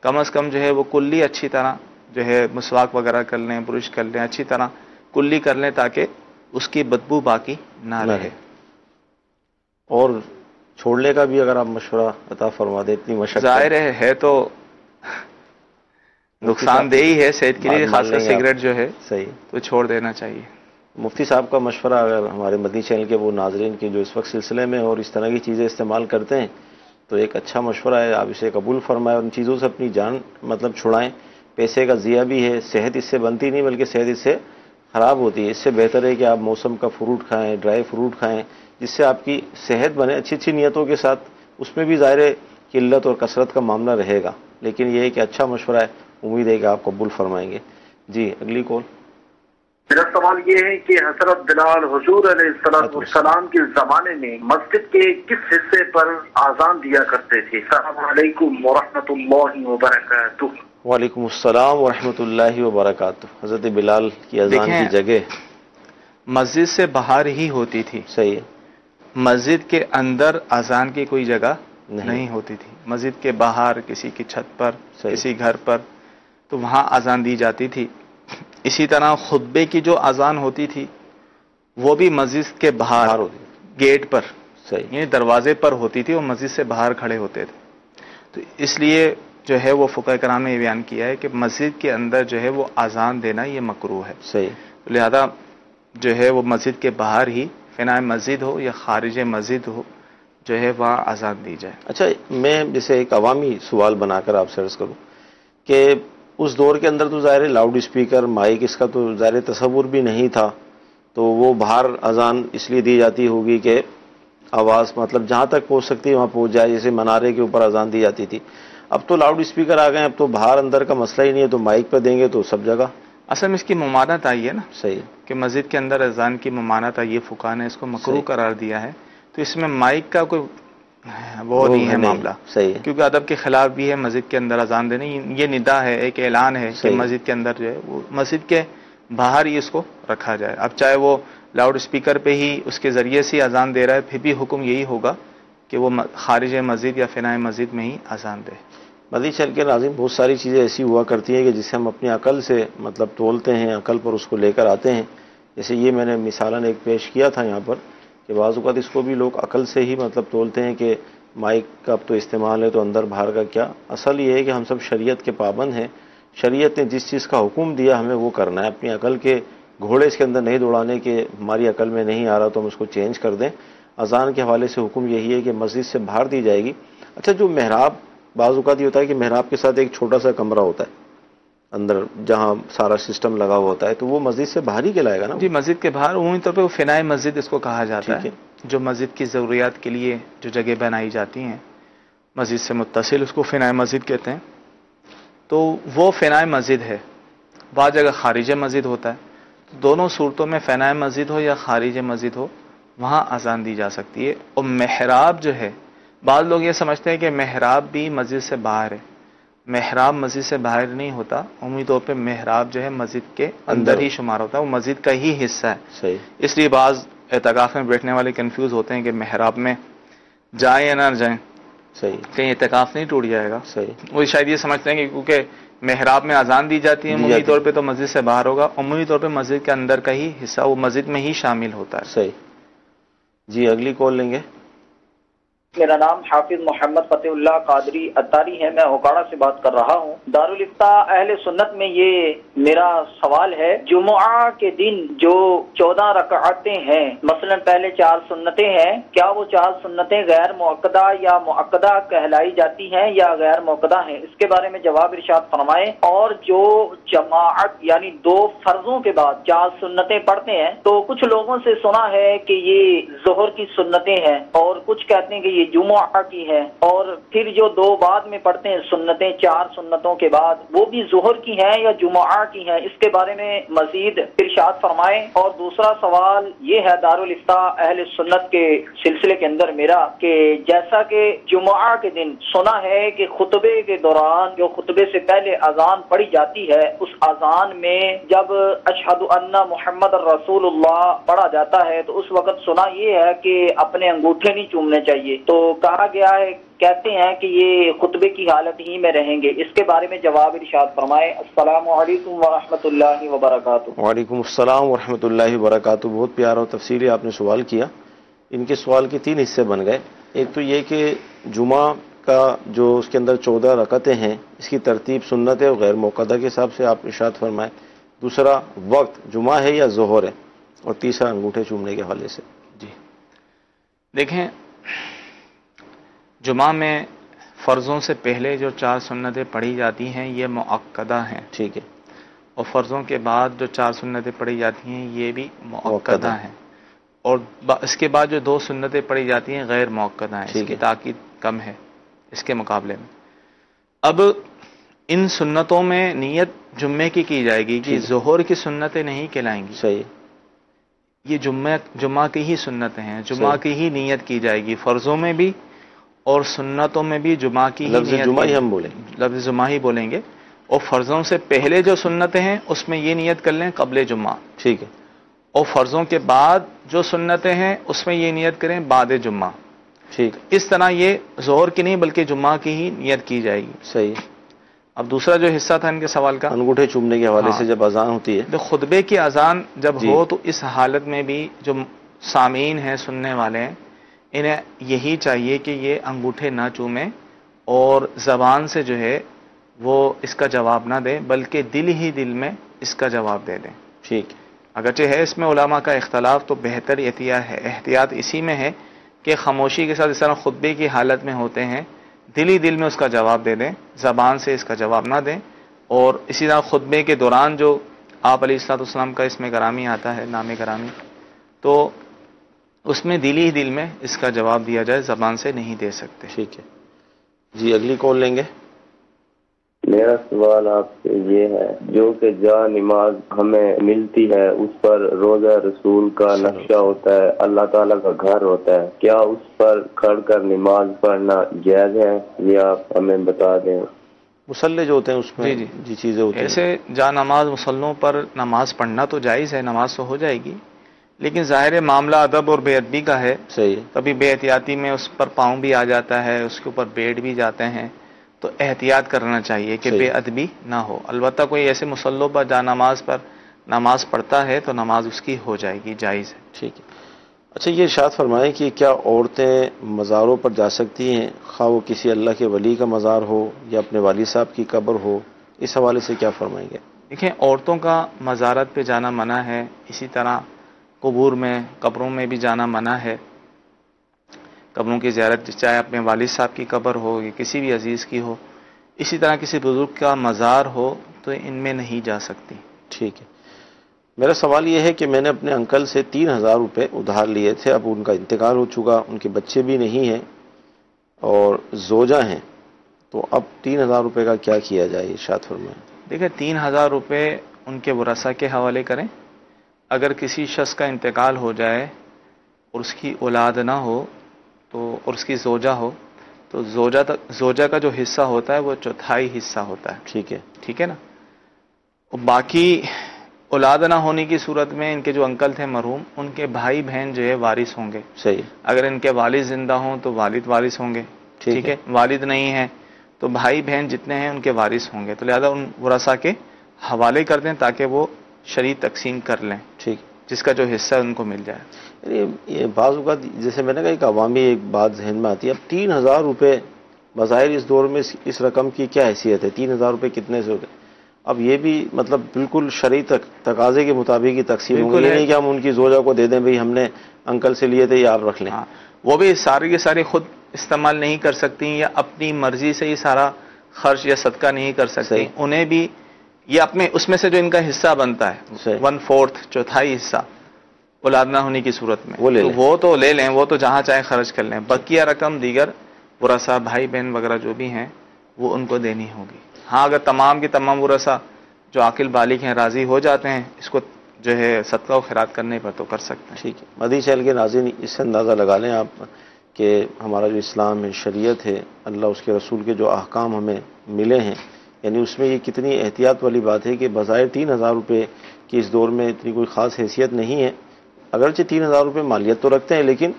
کم از کم جو ہے وہ کلی اچھی طرح جو ہے مسواک وغیرہ کر لیں, برش کر لیں, اچھی طرح کلی کر لیں تاکہ اس کی بدبو باقی نہ رہے. اور چھوڑنے کا بھی اگر آپ مشورہ عطا فرما دیں, اتنی مشقت ظاہر ہے تو نقصان دہ ہی ہے صحت کے لیے, خاص کر سگریٹ جو ہے صحیح تو چھوڑ دینا چاہیے. مفتی صاحب کا مشورہ اگر ہمارے مدنی چینل کے وہ ناظرین کے جو اس وقت سلسلے میں اور اس طرح کی چیزیں استعمال کرتے ہیں تو ایک اچھا مشورہ ہے, آپ اسے قبول فرمائیں اور ان چیزوں سے اپنی جان مطلب چھڑائیں. پیسے کا ضیاع بھی ہے, صحت اس سے بنتی نہیں بلکہ صحت اس سے خراب ہوتی ہے. اس سے بہتر ہے کہ آپ موسم کا فروٹ کھائیں, ڈرائی فروٹ کھائیں, جس سے آپ کی صحت بنے اچھی اچھی نیتوں کے ساتھ. اس میں بھی ظاہر قلت اور کثرت کا معاملہ رہے گا, لیکن یہ ہے کہ اچھا مشورہ ہے, امید ہے کہ آپ قبول فرمائیں گے. جی اگلی کال. میرا سوال یہ ہے کہ حضرت بلال حضور علیہ السلام کے زمانے میں مسجد کے کس حصے پر آذان دیا کرتے تھے؟ السلام علیکم ورحمۃ اللہ وبرکاتہ. وعلیکم السلام ورحمۃ اللہ وبرکاتہ. حضرت بلال کی اذان کی جگہ مسجد سے باہر ہی ہوتی تھی. صحیح ہے, مسجد کے اندر اذان کی کوئی جگہ نہیں ہوتی تھی. مسجد کے باہر کسی کی چھت پر, کسی گھر پر, تو وہاں اذان دی جاتی تھی. اسی طرح خطبے کی جو اذان ہوتی تھی وہ بھی مسجد کے باہر گیٹ پر, یعنی دروازے پر ہوتی تھی, اور مسجد سے باہر کھڑے ہوتے تھے. تو اس لیے جو ہے وہ فقہ کرام نے یہ بیان کیا ہے کہ مسجد کے اندر جو ہے وہ اذان دینا یہ مکروہ ہے. صحیح, لہذا جو ہے وہ مسجد کے باہر ہی فنائے مسجد ہو یا خارج مسجد ہو جو ہے وہاں اذان دی جائے. اچھا, میں جیسے ایک عوامی سوال بنا کر آپ سے عرض کروں کہ اس دور کے اندر تو ظاہر لاؤڈ اسپیکر, مائک, اس کا تو ظاہر تصور بھی نہیں تھا, تو وہ باہر اذان اس لیے دی جاتی ہوگی کہ آواز مطلب جہاں تک پہنچ سکتی ہے وہاں پہنچ جائے, جیسے منارے کے اوپر اذان دی جاتی تھی. اب تو لاؤڈ اسپیکر آ گئے, اب تو باہر اندر کا مسئلہ ہی نہیں ہے, تو مائک پہ دیں گے تو سب جگہ. اصل میں اس کی ممانعت آئی ہے نا, صحیح, کہ مسجد کے اندر اذان کی ممانعت آئی ہے, فقہا نے اس کو مکروہ قرار دیا ہے. تو اس میں مائک کا کوئی وہ نہیں ہے معاملہ, صحیح, کیونکہ ادب کے خلاف بھی ہے مسجد کے اندر اذان دینے. یہ ندا ہے, ایک اعلان ہے کہ مسجد کے اندر جو ہے وہ مسجد کے باہر ہی اس کو رکھا جائے. اب چاہے وہ لاؤڈ اسپیکر پہ ہی اس کے ذریعے سے اذان دے رہا ہے, پھر بھی حکم یہی ہوگا کہ وہ خارج مسجد یا فنائے مسجد میں ہی اذان دے. مدنی چینل کے ناظرین, بہت ساری چیزیں ایسی ہوا کرتی ہیں کہ جسے ہم اپنی عقل سے مطلب تولتے ہیں, عقل پر اس کو لے کر آتے ہیں. جیسے یہ میں نے مثالاً ایک پیش کیا تھا یہاں پر کہ بعض اوقات اس کو بھی لوگ عقل سے ہی مطلب تولتے ہیں کہ مائک کا اب تو استعمال ہے تو اندر باہر کا کیا. اصل یہ ہے کہ ہم سب شریعت کے پابند ہیں, شریعت نے جس چیز کا حکم دیا ہمیں وہ کرنا ہے. اپنی عقل کے گھوڑے اس کے اندر نہیں دوڑانے کہ ہماری عقل میں نہیں آ رہا تو ہم اس کو چینج کر دیں. اذان کے حوالے سے حکم یہی ہے کہ مسجد سے باہر دی جائے گی. اچھا, جو محراب, بعض اوقات یہ ہوتا ہے کہ محراب کے ساتھ ایک چھوٹا سا کمرہ ہوتا ہے اندر جہاں سارا سسٹم لگا ہوا ہوتا ہے, تو وہ مسجد سے باہر ہی کہلائے گا نا؟ جی, مسجد کے باہر عمومی طور پہ وہ فنائے مسجد اس کو کہا جاتا ہے, جو مسجد کی ضروریات کے لیے جو جگہ بنائی جاتی ہیں مسجد سے متصل, اس کو فنائے مسجد کہتے ہیں. تو وہ فنائے مسجد ہے. بعض جگہ خارج مسجد ہوتا ہے, تو دونوں صورتوں میں فنائے مسجد ہو یا خارج مسجد ہو وہاں اذان دی جا سکتی ہے. اور محراب جو ہے, بعض لوگ یہ سمجھتے ہیں کہ محراب بھی مسجد سے باہر ہے. محراب مسجد سے باہر نہیں ہوتا, عمومی طور پہ محراب جو ہے مسجد کے اندر ہی شمار ہوتا ہے, وہ مسجد کا ہی حصہ ہے. صحیح, اس لیے بعض اعتکاف میں بیٹھنے والے کنفیوز ہوتے ہیں کہ محراب میں جائیں یا نہ جائیں, صحیح, کہیں اعتکاف نہیں ٹوٹ جائے گا. صحیح, وہ شاید یہ سمجھتے ہیں کہ کیونکہ محراب میں اذان دی جاتی ہے عمومی طور پہ تو مسجد سے باہر ہوگا. عمومی طور پہ مسجد کے اندر کا ہی حصہ وہ مسجد میں ہی شامل ہوتا ہے. صحیح. جی, اگلی کال لیں گے. میرا نام حافظ محمد فتح اللہ قادری اتاری ہے، میں اوکاڑا سے بات کر رہا ہوں۔ دارالفتہ اہل سنت میں یہ میرا سوال ہے، جمعہ کے دن جو 14 رکعتیں ہیں، مثلا پہلے 4 سنتیں ہیں، کیا وہ 4 سنتیں غیر مؤکدہ یا مؤکدہ کہلائی جاتی ہیں یا غیر مؤکدہ ہیں؟ اس کے بارے میں جواب ارشاد فرمائیں۔ اور جو جماعت یعنی 2 فرضوں کے بعد 4 سنتیں پڑھتے ہیں، تو کچھ لوگوں سے سنا ہے کہ یہ ظہر کی سنتیں ہیں اور کچھ کہتے ہیں کہ یہ جمعہ کی ہے، اور پھر جو 2 بعد میں پڑھتے ہیں سنتیں 4 سنتوں کے بعد، وہ بھی ظہر کی ہیں یا جمعہ کی ہیں؟ اس کے بارے میں مزید ارشاد فرمائیں۔ اور دوسرا سوال یہ ہے دارالفتہ اہل سنت کے سلسلے کے اندر میرا، کہ جیسا کہ جمعہ کے دن سنا ہے کہ خطبے کے دوران جو خطبے سے پہلے اذان پڑھی جاتی ہے، اس اذان میں جب اشہد ان محمد رسول اللہ پڑھا جاتا ہے تو اس وقت سنا یہ ہے کہ اپنے انگوٹھے نہیں چومنے چاہیے، تو کہا گیا ہے، کہتے ہیں کہ یہ خطبے کی حالت ہی میں رہیں گے۔ اس کے بارے میں جواب ارشاد فرمائے۔ السلام علیکم ورحمۃ اللہ وبرکاتہ۔ وعلیکم السلام ورحمۃ اللہ وبرکاتہ۔ بہت پیارا اور تفصیلی آپ نے سوال کیا۔ ان کے سوال کے 3 حصے بن گئے۔ ایک تو یہ کہ جمعہ کا جو اس کے اندر 14 رکعتیں ہیں، اس کی ترتیب سنت ہے اور غیر مؤکدہ کے حساب سے آپ ارشاد فرمائیں۔ دوسرا وقت جمعہ ہے یا ظہر ہے، اور تیسرا انگوٹھے چومنے کے حوالے سے۔ جی دیکھیں، جمعہ میں فرضوں سے پہلے جو 4 سنتیں پڑھی جاتی ہیں یہ مؤکدہ ہیں، ٹھیک ہے، اور فرضوں کے بعد جو 4 سنتیں پڑھی جاتی ہیں یہ بھی مؤکدہ ہیں، اور اس کے بعد جو 2 سنتیں پڑھی جاتی ہیں غیر مؤکدہ ہیں، اس کی تاکید کم ہے اس کے مقابلے میں۔ اب ان سنتوں میں نیت جمعے کی جائے گی کہ ظہر کی سنتیں نہیں کہلائیں گی، صحیح، یہ جمعہ کی ہی سنتیں ہیں، جمعہ کی ہی نیت کی جائے گی، فرضوں میں بھی اور سنتوں میں بھی جمعہ کی ہی لفظ نیت جمعہ ہی ہم بولیں، لفظ جمعہ ہی بولیں گے، اور فرضوں سے پہلے جو سنتیں ہیں اس میں یہ نیت کر لیں قبل جمعہ، ٹھیک ہے، اور فرضوں کے بعد جو سنتیں ہیں اس میں یہ نیت کریں بعد جمعہ، ٹھیک، اس طرح یہ ظہر کی نہیں بلکہ جمعہ کی ہی نیت کی جائے گی۔ صحیح۔ اب دوسرا جو حصہ تھا ان کے سوال کا، انگوٹھے چومنے کے حوالے سے جب اذان ہوتی ہے، تو خطبے کی اذان جب ہو تو اس حالت میں بھی جو سامعین ہیں، سننے والے ہیں، انہیں یہی چاہیے کہ یہ انگوٹھے نہ چومیں اور زبان سے جو ہے وہ اس کا جواب نہ دیں، بلکہ دل ہی دل میں اس کا جواب دے دیں، ٹھیک۔ اگرچہ ہے اس میں علماء کا اختلاف، تو بہتر احتیاط اسی میں ہے کہ خاموشی کے ساتھ اس طرح خطبے کی حالت میں ہوتے ہیں دل ہی دل میں اس کا جواب دے دیں، زبان سے اس کا جواب نہ دیں، اور اسی طرح خطبے کے دوران جو آپ علیہ الصلوۃ والسلام کا اسم گرامی آتا ہے، نام گرامی، تو اس میں دل ہی دل میں اس کا جواب دیا جائے، زبان سے نہیں دے سکتے۔ ٹھیک ہے جی، اگلی کال لیں گے۔ میرا سوال آپ سے یہ ہے، جو کہ جا نماز ہمیں ملتی ہے اس پر روضہ رسول کا نقشہ ہوتا ہے، اللہ تعالیٰ کا گھر ہوتا ہے، کیا اس پر کھڑ کر نماز پڑھنا جائز ہے؟ یہ آپ ہمیں بتا دیں۔ مصلے جو ہوتے ہیں اس میں جی چیزیں ہوتی ہیں، ایسے جا نماز مصلوں پر نماز پڑھنا تو جائز ہے، نماز تو ہو جائے گی، لیکن ظاہر معاملہ ادب اور بے ادبی کا ہے، صحیح، کبھی بے احتیاطی میں اس پر پاؤں بھی آ جاتا ہے، اس کے اوپر بیٹھ بھی جاتے ہیں، تو احتیاط کرنا چاہیے کہ بے ادبی نہ ہو۔ البتہ کوئی ایسے مصلوں پر جا نماز پر نماز پڑھتا ہے تو نماز اس کی ہو جائے گی، جائز ہے۔ ٹھیک ہے۔ اچھا، یہ ارشاد فرمائیں کہ کیا عورتیں مزاروں پر جا سکتی ہیں، خواہ وہ کسی اللہ کے ولی کا مزار ہو یا اپنے والد صاحب کی قبر ہو؟ اس حوالے سے کیا فرمائیں گے؟ دیکھیں، عورتوں کا مزارت پہ جانا منع ہے، اسی طرح قبور میں، قبروں میں بھی جانا منع ہے۔ قبروں کی زیارت چاہے اپنے والد صاحب کی قبر ہو یا کسی بھی عزیز کی ہو، اسی طرح کسی بزرگ کا مزار ہو تو ان میں نہیں جا سکتی۔ ٹھیک ہے۔ میرا سوال یہ ہے کہ میں نے اپنے انکل سے 3000 روپے ادھار لیے تھے، اب ان کا انتقال ہو چکا، ان کے بچے بھی نہیں ہیں اور زوجہ ہیں، تو اب 3000 روپے کا کیا کیا جائے؟ ارشاد فرمائیں۔ دیکھیں، 3000 روپے ان کے ورثاء کے حوالے کریں۔ اگر کسی شخص کا انتقال ہو جائے اور اس کی اولاد نہ ہو تو، اور اس کی زوجہ ہو، تو زوجہ کا جو حصہ ہوتا ہے وہ 1/4 حصہ ہوتا ہے، ٹھیک ہے، ٹھیک ہے نا۔ اور باقی اولاد نہ ہونے کی صورت میں ان کے جو انکل تھے مرحوم، ان کے بھائی بہن جو ہے وارث ہوں گے، صحیح۔ اگر ان کے والد زندہ ہوں تو والد وارث ہوں گے، ٹھیک ہے، والد نہیں ہیں تو بھائی بہن جتنے ہیں ان کے وارث ہوں گے، تو لہذا ان ورثاء کے حوالے کر دیں تاکہ وہ شرعی تقسیم کر لیں، ٹھیک، جس کا جو حصہ ہے ان کو مل جائے۔ یہ بعض اوقات جیسے میں نے کہا ایک عوامی ایک بات ذہن میں آتی ہے، اب 3000 روپے بظاہر اس دور میں اس رقم کی کیا حیثیت ہے؟ 3000 روپے کتنے سے ہوتے؟ اب یہ بھی مطلب بالکل شرعی تقاضے کے مطابق ہی تقسیم ہوں گے، یہ نہیں کہ ہم ان کی زوجہ کو دے دیں بھئی ہم نے انکل سے لیے تھے یہ آپ رکھ لیں. وہ بھی ساری کے ساری خود استعمال نہیں کر سکتی یا اپنی مرضی سے ہی سارا خرچ یا صدقہ نہیں کر سکتی، انہیں بھی یہ اپنے اس میں سے جو ان کا حصہ بنتا ہے 1/4 چوتھائی حصہ اولاد نہ ہونے کی صورت میں وہ تو لے لیں، وہ تو جہاں چاہے خرچ کر لیں، بقیہ رقم دیگر ورثہ بھائی بہن وغیرہ جو بھی ہیں وہ ان کو دینی ہوگی. ہاں اگر تمام کی تمام ورثہ جو عاقل بالغ ہیں راضی ہو جاتے ہیں اس کو جو ہے صدقہ و خیرات کرنے پر تو کر سکتے ہیں. ٹھیک ہے. مدنی چینل کے ناظرین اس سے اندازہ لگا لیں آپ کہ ہمارا جو اسلام ہے، شریعت ہے، اللہ اس کے رسول کے جو احکام ہمیں ملے ہیں، یعنی اس میں یہ کتنی احتیاط والی بات ہے کہ بظاہر 3000 روپے کی اس دور میں اتنی کوئی خاص حیثیت نہیں ہے. اگرچہ 3000 روپے مالیت تو رکھتے ہیں لیکن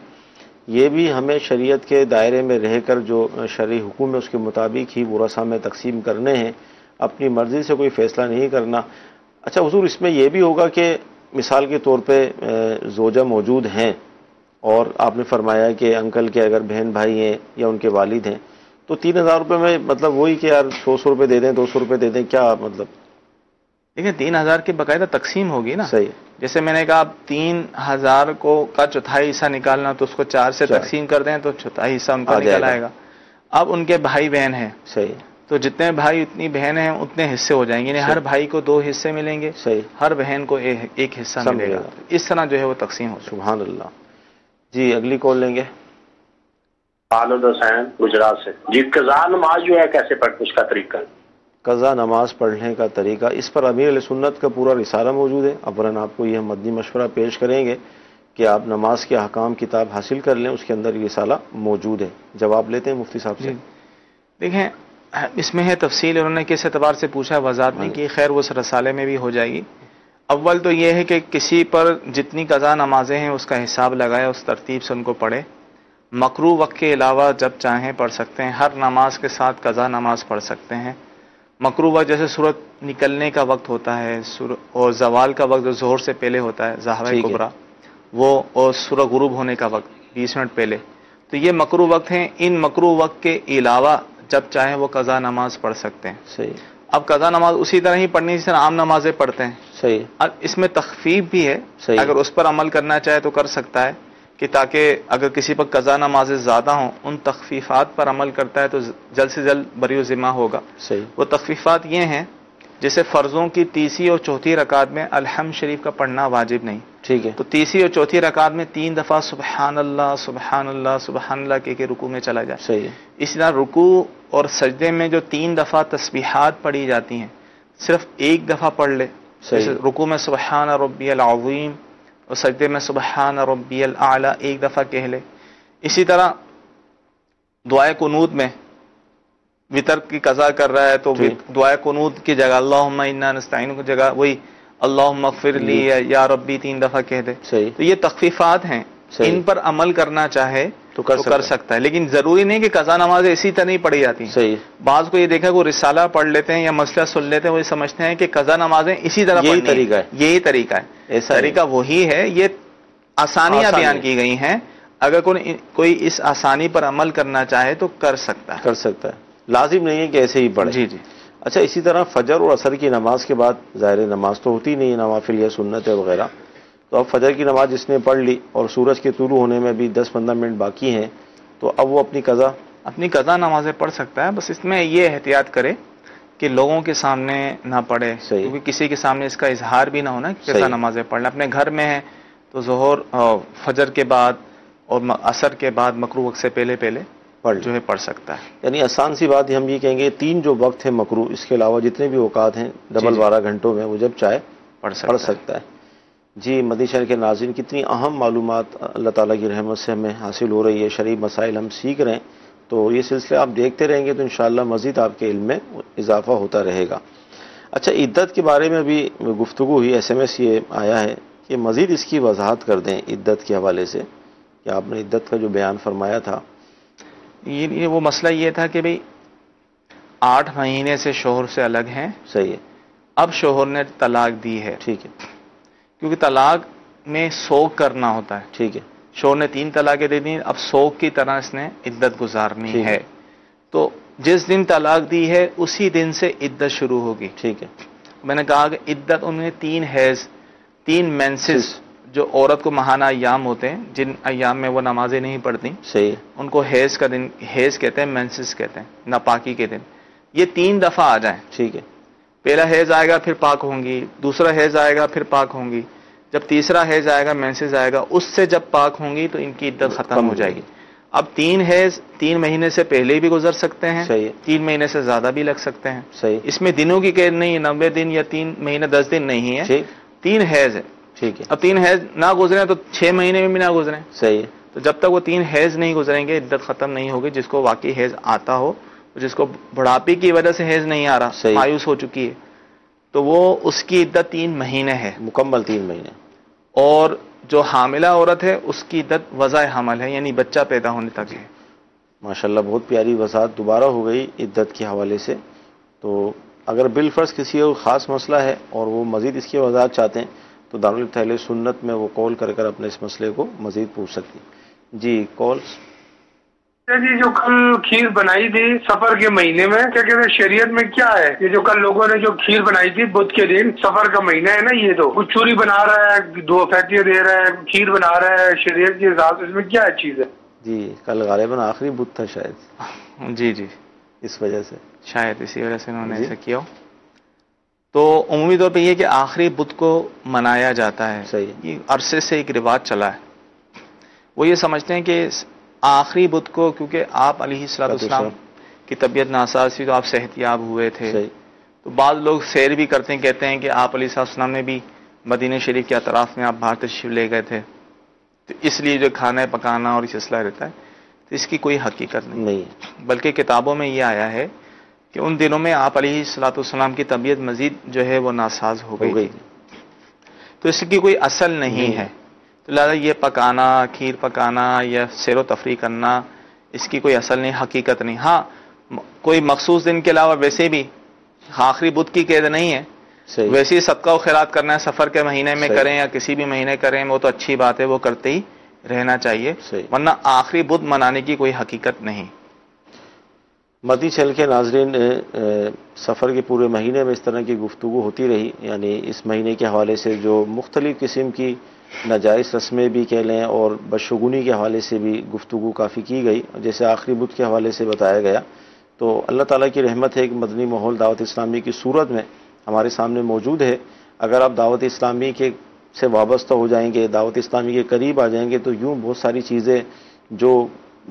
یہ بھی ہمیں شریعت کے دائرے میں رہ کر جو شرعی حکم ہے اس کے مطابق ہی ورثہ میں تقسیم کرنے ہیں، اپنی مرضی سے کوئی فیصلہ نہیں کرنا. اچھا حضور اس میں یہ بھی ہوگا کہ مثال کے طور پہ زوجہ موجود ہیں اور آپ نے فرمایا کہ انکل کے اگر بہن بھائی ہیں یا ان کے والد ہیں تو 3000 روپے میں مطلب وہی کہ یار 100 روپے دے دیں 200 روپے دے دیں، کیا مطلب؟ دیکھیں 3000 کی باقاعدہ تقسیم ہوگی نا. صحیح. جیسے میں نے کہا 3000 کا چوتھائی حصہ نکالنا تو اس کو 4 سے تقسیم کر دیں تو چوتھائی حصہ ان کا نکل آئے گا. اب ان کے بھائی بہن ہیں، صحیح، تو جتنے بھائی اتنی بہنیں ہیں اتنے حصے ہو جائیں گے، یعنی ہر بھائی کو 2 حصے ملیں گے، صحیح، ہر بہن کو ایک حصہ ملے گا. اس طرح جو ہے وہ تقسیم ہو. سبحان اللہ. جی اگلی کال لیں گے. خالد حسین گجرات سے. جی قضا نماز جو ہے کیسے پڑھتے اس کا طریقہ؟ قضا نماز پڑھنے کا طریقہ اس پر امیر علیہ سنت کا پورا رسالہ موجود ہے. اولاً آپ کو یہ مدنی مشورہ پیش کریں گے کہ آپ نماز کے احکام کتاب حاصل کر لیں، اس کے اندر یہ رسالہ موجود ہے. جواب لیتے ہیں مفتی صاحب سے. دیکھیں اس میں ہے تفصیل، انہوں نے کس اعتبار سے پوچھا وضاحت نہیں کی، خیر وہ رسالے میں بھی ہو جائے گی. اول تو یہ ہے کہ کسی پر جتنی قضا نمازیں ہیں اس کا حساب لگائے، اس ترتیب سے ان کو پڑھے. مکروہ وقت کے علاوہ جب چاہیں پڑھ سکتے ہیں، ہر نماز کے ساتھ قضا نماز پڑھ سکتے ہیں. مکروہ وقت جیسے سورج نکلنے کا وقت ہوتا ہے اور زوال کا وقت جو ظہر سے پہلے ہوتا ہے ظاہرہ کبریٰ، وہ اور سورج غروب ہونے کا وقت 20 منٹ پہلے، تو یہ مکروہ وقت ہیں. ان مکروہ وقت کے علاوہ جب چاہیں وہ قضا نماز پڑھ سکتے ہیں. صحیح. اب قضا نماز اسی طرح ہی پڑھنی جس طرح عام نمازیں پڑھتے ہیں. صحیح. اب اس میں تخفیف بھی ہے، اگر اس پر عمل کرنا چاہے تو کر سکتا ہے کہ تاکہ اگر کسی پر قضا نمازیں زیادہ ہوں ان تخفیفات پر عمل کرتا ہے تو جلد سے جلد بری و ذمہ ہوگا. صحیح. وہ تخفیفات یہ ہیں جیسے فرضوں کی تیسری اور چوتھی رکعت میں الحمد شریف کا پڑھنا واجب نہیں. ٹھیک ہے. تو تیسری اور چوتھی رکعت میں 3 دفعہ سبحان اللہ سبحان اللہ سبحان اللہ کے رکوع میں چلا جائے. صحیح. اسی طرح رکوع اور سجدے میں جو 3 دفعہ تسبیحات پڑھی جاتی ہیں صرف 1 دفعہ پڑھ لے. رکوع میں سبحان ربی العظیم اور سجدے میں سبحان ربی الاعلی 1 دفعہ کہہ لے. اسی طرح دعائے قنوت میں وطر کی قضا کر رہا ہے تو دعائے قنوت کی جگہ اللہم انا نستعین کی جگہ وہی اللہم اغفر لی یا ربی 3 دفعہ کہہ دے. تو یہ تخفیفات ہیں، ان پر عمل کرنا چاہے تو کر سکتا ہے، لیکن ضروری نہیں کہ قضا نمازیں اسی طرح نہیں پڑھی جاتی. صحیح. بعض کو یہ دیکھا کہ وہ رسالہ پڑھ لیتے ہیں یا مسئلہ سن لیتے ہیں، وہ سمجھتے ہیں کہ قضا نمازیں اسی طرح یہی طریقہ ہے. یہی طریقہ ہے. طریقہ وہی ہے، یہ آسانیاں بیان کی گئی ہیں. اگر کوئی اس آسانی پر عمل کرنا چاہے تو کر سکتا ہے، لازم نہیں ہے کہ ایسے ہی پڑھے. جی جی. اچھا اسی طرح فجر اور عصر کی نماز کے بعد ظاہر نماز تو ہوتی نہیں، نوافل یا سنت ہے وغیرہ، تو اب فجر کی نماز جس نے پڑھ لی اور سورج کے طلوع ہونے میں بھی 10-15 منٹ باقی ہیں تو اب وہ اپنی قضا نمازیں پڑھ سکتا ہے. بس اس میں یہ احتیاط کرے کہ لوگوں کے سامنے نہ پڑھے، کیونکہ کسی کے سامنے اس کا اظہار بھی نہ ہونا کہ کیسا نمازیں پڑھنا. اپنے گھر میں ہے تو ظہر فجر کے بعد اور عصر کے بعد مکروہ وقت سے پہلے جو ہے پڑھ سکتا ہے. یعنی آسان سی بات ہم یہ کہیں گے 3 جو وقت ہے مکروہ، اس کے علاوہ جتنے بھی اوقات ہیں ڈبل 12 گھنٹوں میں وہ جب چاہے پڑھ سکتا ہے. جی مدنی چینل کے ناظرین کتنی اہم معلومات اللہ تعالیٰ کی رحمت سے ہمیں حاصل ہو رہی ہے، شرعی مسائل ہم سیکھ رہے ہیں، تو یہ سلسلے آپ دیکھتے رہیں گے تو انشاءاللہ مزید آپ کے علم میں اضافہ ہوتا رہے گا. اچھا عدت کے بارے میں بھی گفتگو ہوئی، SMS یہ آیا ہے کہ مزید اس کی وضاحت کر دیں عدت کے حوالے سے کہ آپ نے عدت کا جو بیان فرمایا تھا. یہ وہ مسئلہ یہ تھا کہ بھئی 8 مہینے سے شوہر سے الگ ہیں. صحیح ہے. اب شوہر نے طلاق دی ہے. ٹھیک ہے. کیونکہ طلاق میں سوگ کرنا ہوتا ہے. ٹھیک ہے. شوہر نے 3 طلاقیں دے دی, اب سوگ کی طرح اس نے عدت گزارنی ہے. تو جس دن طلاق دی ہے اسی دن سے عدت شروع ہوگی. ٹھیک ہے. میں نے کہا کہ عدت ان میں 3 حیض 3 مینسز جو عورت کو ماہانہ ایام ہوتے ہیں, جن ایام میں وہ نمازیں نہیں پڑھتی, صحیح, ان کو حیض کا دن حیض کہتے ہیں, مینسز کہتے ہیں, ناپاکی کے دن. یہ 3 دفعہ آ جائیں. ٹھیک ہے. پہلا حیض آئے گا پھر پاک ہوں گی, دوسرا حیض آئے گا پھر پاک ہوں گی, جب تیسرا حیض آئے گا مینسز آئے گا, اس سے جب پاک ہوں گی تو ان کی عدت ختم ہو جائے گی. اب 3 حیض 3 مہینے سے پہلے بھی گزر سکتے ہیں, 3 مہینے سے زیادہ بھی لگ سکتے ہیں. صحیح. اس میں دنوں کی قید نہیں, 90 دن یا 3 مہینے 10 دن نہیں ہے, 3 حیض ہے. ٹھیک ہے. اب 3 حیض نہ گزرے تو 6 مہینے میں بھی نہ گزریں. صحیح. تو جب تک وہ 3 حیض نہیں گزریں گے عدت ختم نہیں ہوگی. جس کو واقعی حیض آتا ہو, جس کو بڑھاپے کی وجہ سے حیض نہیں آ رہا, مایوس ہو چکی ہے, تو وہ اس کی عدت 3 مہینے ہے, مکمل 3 مہینے. اور جو حاملہ عورت ہے اس کی عدت وضع حمل ہے, یعنی بچہ پیدا ہونے تک ہے. ماشاءاللہ بہت پیاری وضاحت دوبارہ ہو گئی عدت کے حوالے سے. تو اگر بالفرض کسی کو خاص مسئلہ ہے اور وہ مزید اس کی وضاحت چاہتے ہیں تو دارالفتا اہل سنت میں وہ کال کر اپنے اس مسئلے کو مزید پوچھ سکتی ہیں. جی کال. جی جو کل کھیر بنائی تھی سفر کے مہینے میں, کیا کہتے ہیں شریعت میں کیا ہے یہ جو کل لوگوں نے جو کھیر بنائی تھی بدھ کے دن, سفر کا مہینہ ہے نا, یہ تو کچھ چوری بنا رہا ہے, 2 فیکٹریاں دے رہا ہے, کھیر بنا رہا ہے, شریعت کے حساب سے اس میں کیا چیز ہے؟ جی کل غالباً آخری بدھ تھا شاید. جی جی, اس وجہ سے شاید اسی وجہ سے انہوں نے ایسا کیا. تو عمومی طور پہ یہ کہ آخری بدھ کو منایا جاتا ہے. صحیح. یہ عرصے سے ایک رواج چلا ہے. وہ یہ سمجھتے ہیں کہ آخری بدھ کو, کیونکہ آپ علیہ السلام کی طبیعت ناساز تھی تو آپ صحت یاب ہوئے تھے, تو بعض لوگ سیر بھی کرتے ہیں, کہتے ہیں کہ آپ علیہ السلام نے بھی مدینہ شریف کے اطراف میں آپ باہر تشریف لے گئے تھے, تو اس لیے جو کھانا پکانا اور یہ سلسلہ رہتا ہے, تو اس کی کوئی حقیقت نہیں. بلکہ کتابوں میں یہ آیا ہے کہ ان دنوں میں آپ علیہ السلام کی طبیعت مزید جو ہے وہ ناساز ہو گئی, تو اس کی کوئی اصل نہیں ہے. تو لہٰذا یہ پکانا, کھیر پکانا یا سیر و تفریح کرنا, اس کی کوئی اصل نہیں, حقیقت نہیں. ہاں کوئی مخصوص دن کے علاوہ ویسے بھی آخری بدھ کی قید نہیں ہے, ویسے ہی صدقہ و خیرات کرنا ہے, سفر کے مہینے میں کریں یا کسی بھی مہینے کریں, وہ تو اچھی بات ہے, وہ کرتے ہی رہنا چاہیے, ورنہ آخری بدھ منانے کی کوئی حقیقت نہیں. مدی چل کے ناظرین, سفر کے پورے مہینے میں اس طرح کی گفتگو ہوتی رہی, یعنی اس مہینے کے حوالے سے جو مختلف قسم کی ناجائز رسمیں بھی کہہ لیں اور بدشگونی کے حوالے سے بھی گفتگو کافی کی گئی, جیسے آخری بدھ کے حوالے سے بتایا گیا. تو اللہ تعالیٰ کی رحمت ہے کہ مدنی ماحول دعوت اسلامی کی صورت میں ہمارے سامنے موجود ہے. اگر آپ دعوت اسلامی کے سے وابستہ ہو جائیں گے, دعوت اسلامی کے قریب آ جائیں گے, تو یوں بہت ساری چیزیں جو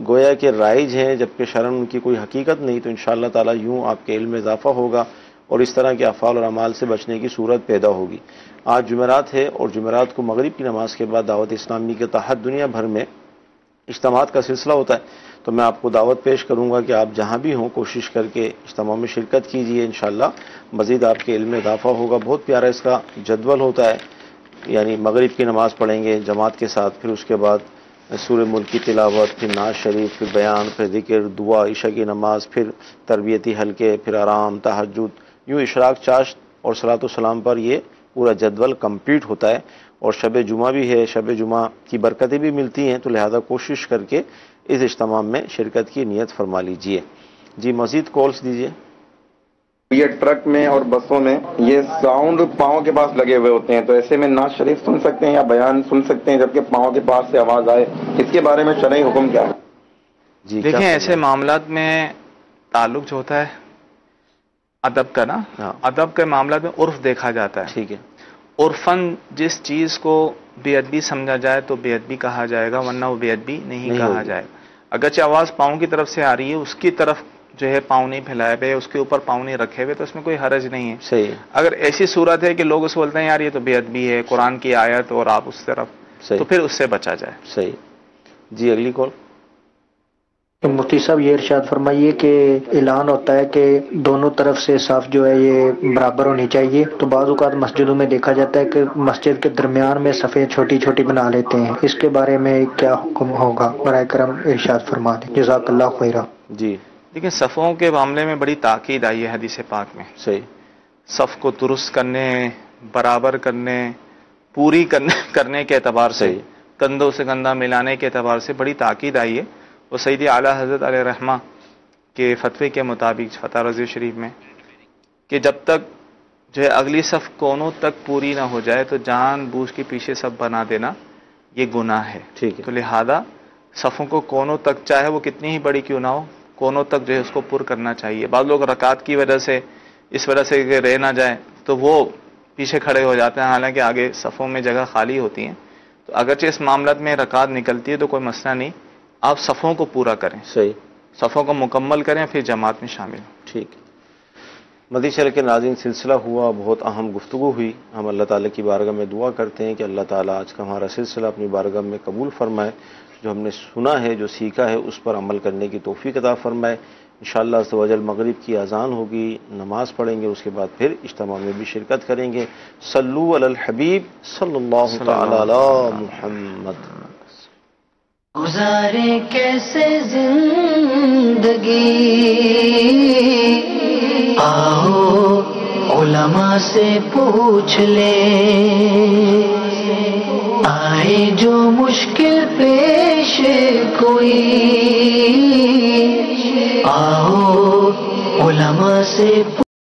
گویا کہ رائج ہیں جبکہ شرعاً ان کی کوئی حقیقت نہیں, تو انشاءاللہ تعالیٰ یوں آپ کے علم میں اضافہ ہوگا اور اس طرح کے افعال اور اعمال سے بچنے کی صورت پیدا ہوگی. آج جمعرات ہے اور جمعرات کو مغرب کی نماز کے بعد دعوت اسلامی کے تحت دنیا بھر میں اجتماعات کا سلسلہ ہوتا ہے. تو میں آپ کو دعوت پیش کروں گا کہ آپ جہاں بھی ہوں کوشش کر کے اجتماع میں شرکت کیجیے, انشاءاللہ مزید آپ کے علم میں اضافہ ہوگا. بہت پیارا اس کا جدول ہوتا ہے, یعنی مغرب کی نماز پڑھیں گے جماعت کے ساتھ, پھر اس کے بعد سورہ ملک کی تلاوت, پھر نعت شریف, پھر بیان, پھر ذکر, دعا, عشاء کی نماز, پھر تربیتی حلقے, پھر آرام, تہجد, یوں اشراق, چاشت اور صلاۃ والسلام پر یہ پورا جدول کمپلیٹ ہوتا ہے. اور شب جمعہ بھی ہے, شب جمعہ کی برکتیں بھی ملتی ہیں, تو لہذا کوشش کر کے اس اجتماع میں شرکت کی نیت فرما لیجئے. جی مزید کالز دیجئے. یہ ٹرک میں اور بسوں میں یہ ساؤنڈ پاؤں کے پاس لگے ہوئے ہوتے ہیں, تو ایسے میں نعت شریف سن سکتے ہیں یا بیان سن سکتے ہیں جبکہ پاؤں کے پاس سے آواز آئے, اس کے بارے میں شرعی حکم کیا ہے؟ جی دیکھیں, ایسے معاملات میں تعلق جو ہوتا ہے ادب کا نا, ادب کے معاملات میں عرف دیکھا جاتا ہے. ٹھیک ہے. عرفاً جس چیز کو بے ادبی سمجھا جائے تو بے ادبی کہا جائے گا, ورنہ وہ بے ادبی نہیں کہا جائے گا. اگرچہ آواز پاؤں کی طرف سے آ رہی ہے, اس کی طرف جو ہے پاؤں نہیں پھیلائے ہوئے, اس کے اوپر پاؤں نہیں رکھے ہوئے, تو اس میں کوئی حرج نہیں ہے. صحیح. اگر ایسی صورت ہے کہ لوگ اس کو بولتے ہیں یار یہ تو بے ادبی ہے, قرآن کی آیت اور آپ اس طرف, تو پھر اس سے بچا جائے. صحیح. جی اگلی کال. مفتی صاحب یہ ارشاد فرمائیے کہ اعلان ہوتا ہے کہ دونوں طرف سے صف جو ہے یہ برابر ہونی چاہیے, تو بعض اوقات مسجدوں میں دیکھا جاتا ہے کہ مسجد کے درمیان میں صفیں چھوٹی چھوٹی بنا لیتے ہیں, اس کے بارے میں کیا حکم ہوگا؟ برائے کرم ارشاد فرما دیں, جزاک اللہ خیرہ. جی دیکھیں, صفوں کے معاملے میں بڑی تاکید آئی ہے حدیث پاک میں. صحیح. صف کو درست کرنے, برابر کرنے پوری کرنے کے اعتبار سے، کندھوں سے کندھا ملانے کے اعتبار سے بڑی تاکید آئی ہے. وہ سیدی اعلیٰ حضرت علیہ رحمہ کے فتوے کے مطابق فتح رضوی شریف میں کہ جب تک جو ہے اگلی صف کونوں تک پوری نہ ہو جائے تو جان بوجھ کے پیچھے صف بنا دینا یہ گناہ ہے. ٹھیک ہے. تو لہذا صفوں کو کونوں تک، چاہے وہ کتنی ہی بڑی کیوں نہ ہو، کونوں تک جو ہے اس کو پر کرنا چاہیے. بعض لوگ رکعت کی وجہ سے، اس وجہ سے کہ رہ نہ جائے تو وہ پیچھے کھڑے ہو جاتے ہیں، حالانکہ آگے صفوں میں جگہ خالی ہوتی ہیں. تو اگرچہ اس معاملات میں رکعت نکلتی ہے تو کوئی مسئلہ نہیں، آپ صفوں کو پورا کریں، صحیح، صفوں کو مکمل کریں، پھر جماعت میں شامل ہوں. ٹھیک ہے. مدنی چینل کے ناظرین، سلسلہ ہوا، بہت اہم گفتگو ہوئی. ہم اللہ تعالیٰ کی بارگاہ میں دعا کرتے ہیں کہ اللہ تعالیٰ آج کا ہمارا سلسلہ اپنی بارگاہ میں قبول فرمائے. جو ہم نے سنا ہے، جو سیکھا ہے، اس پر عمل کرنے کی توفیق عطا فرمائے. انشاءاللہ عز و جل مغرب کی اذان ہوگی، نماز پڑھیں گے، اس کے بعد پھر اجتماع میں بھی شرکت کریں گے. صلو علی الحبیب صلی اللہ تعالی علی محمد. گزارے کیسے زندگی، آؤ علماء سے پوچھ لیں، آئے جو مشکل پیش کوئی، آؤ علماء سے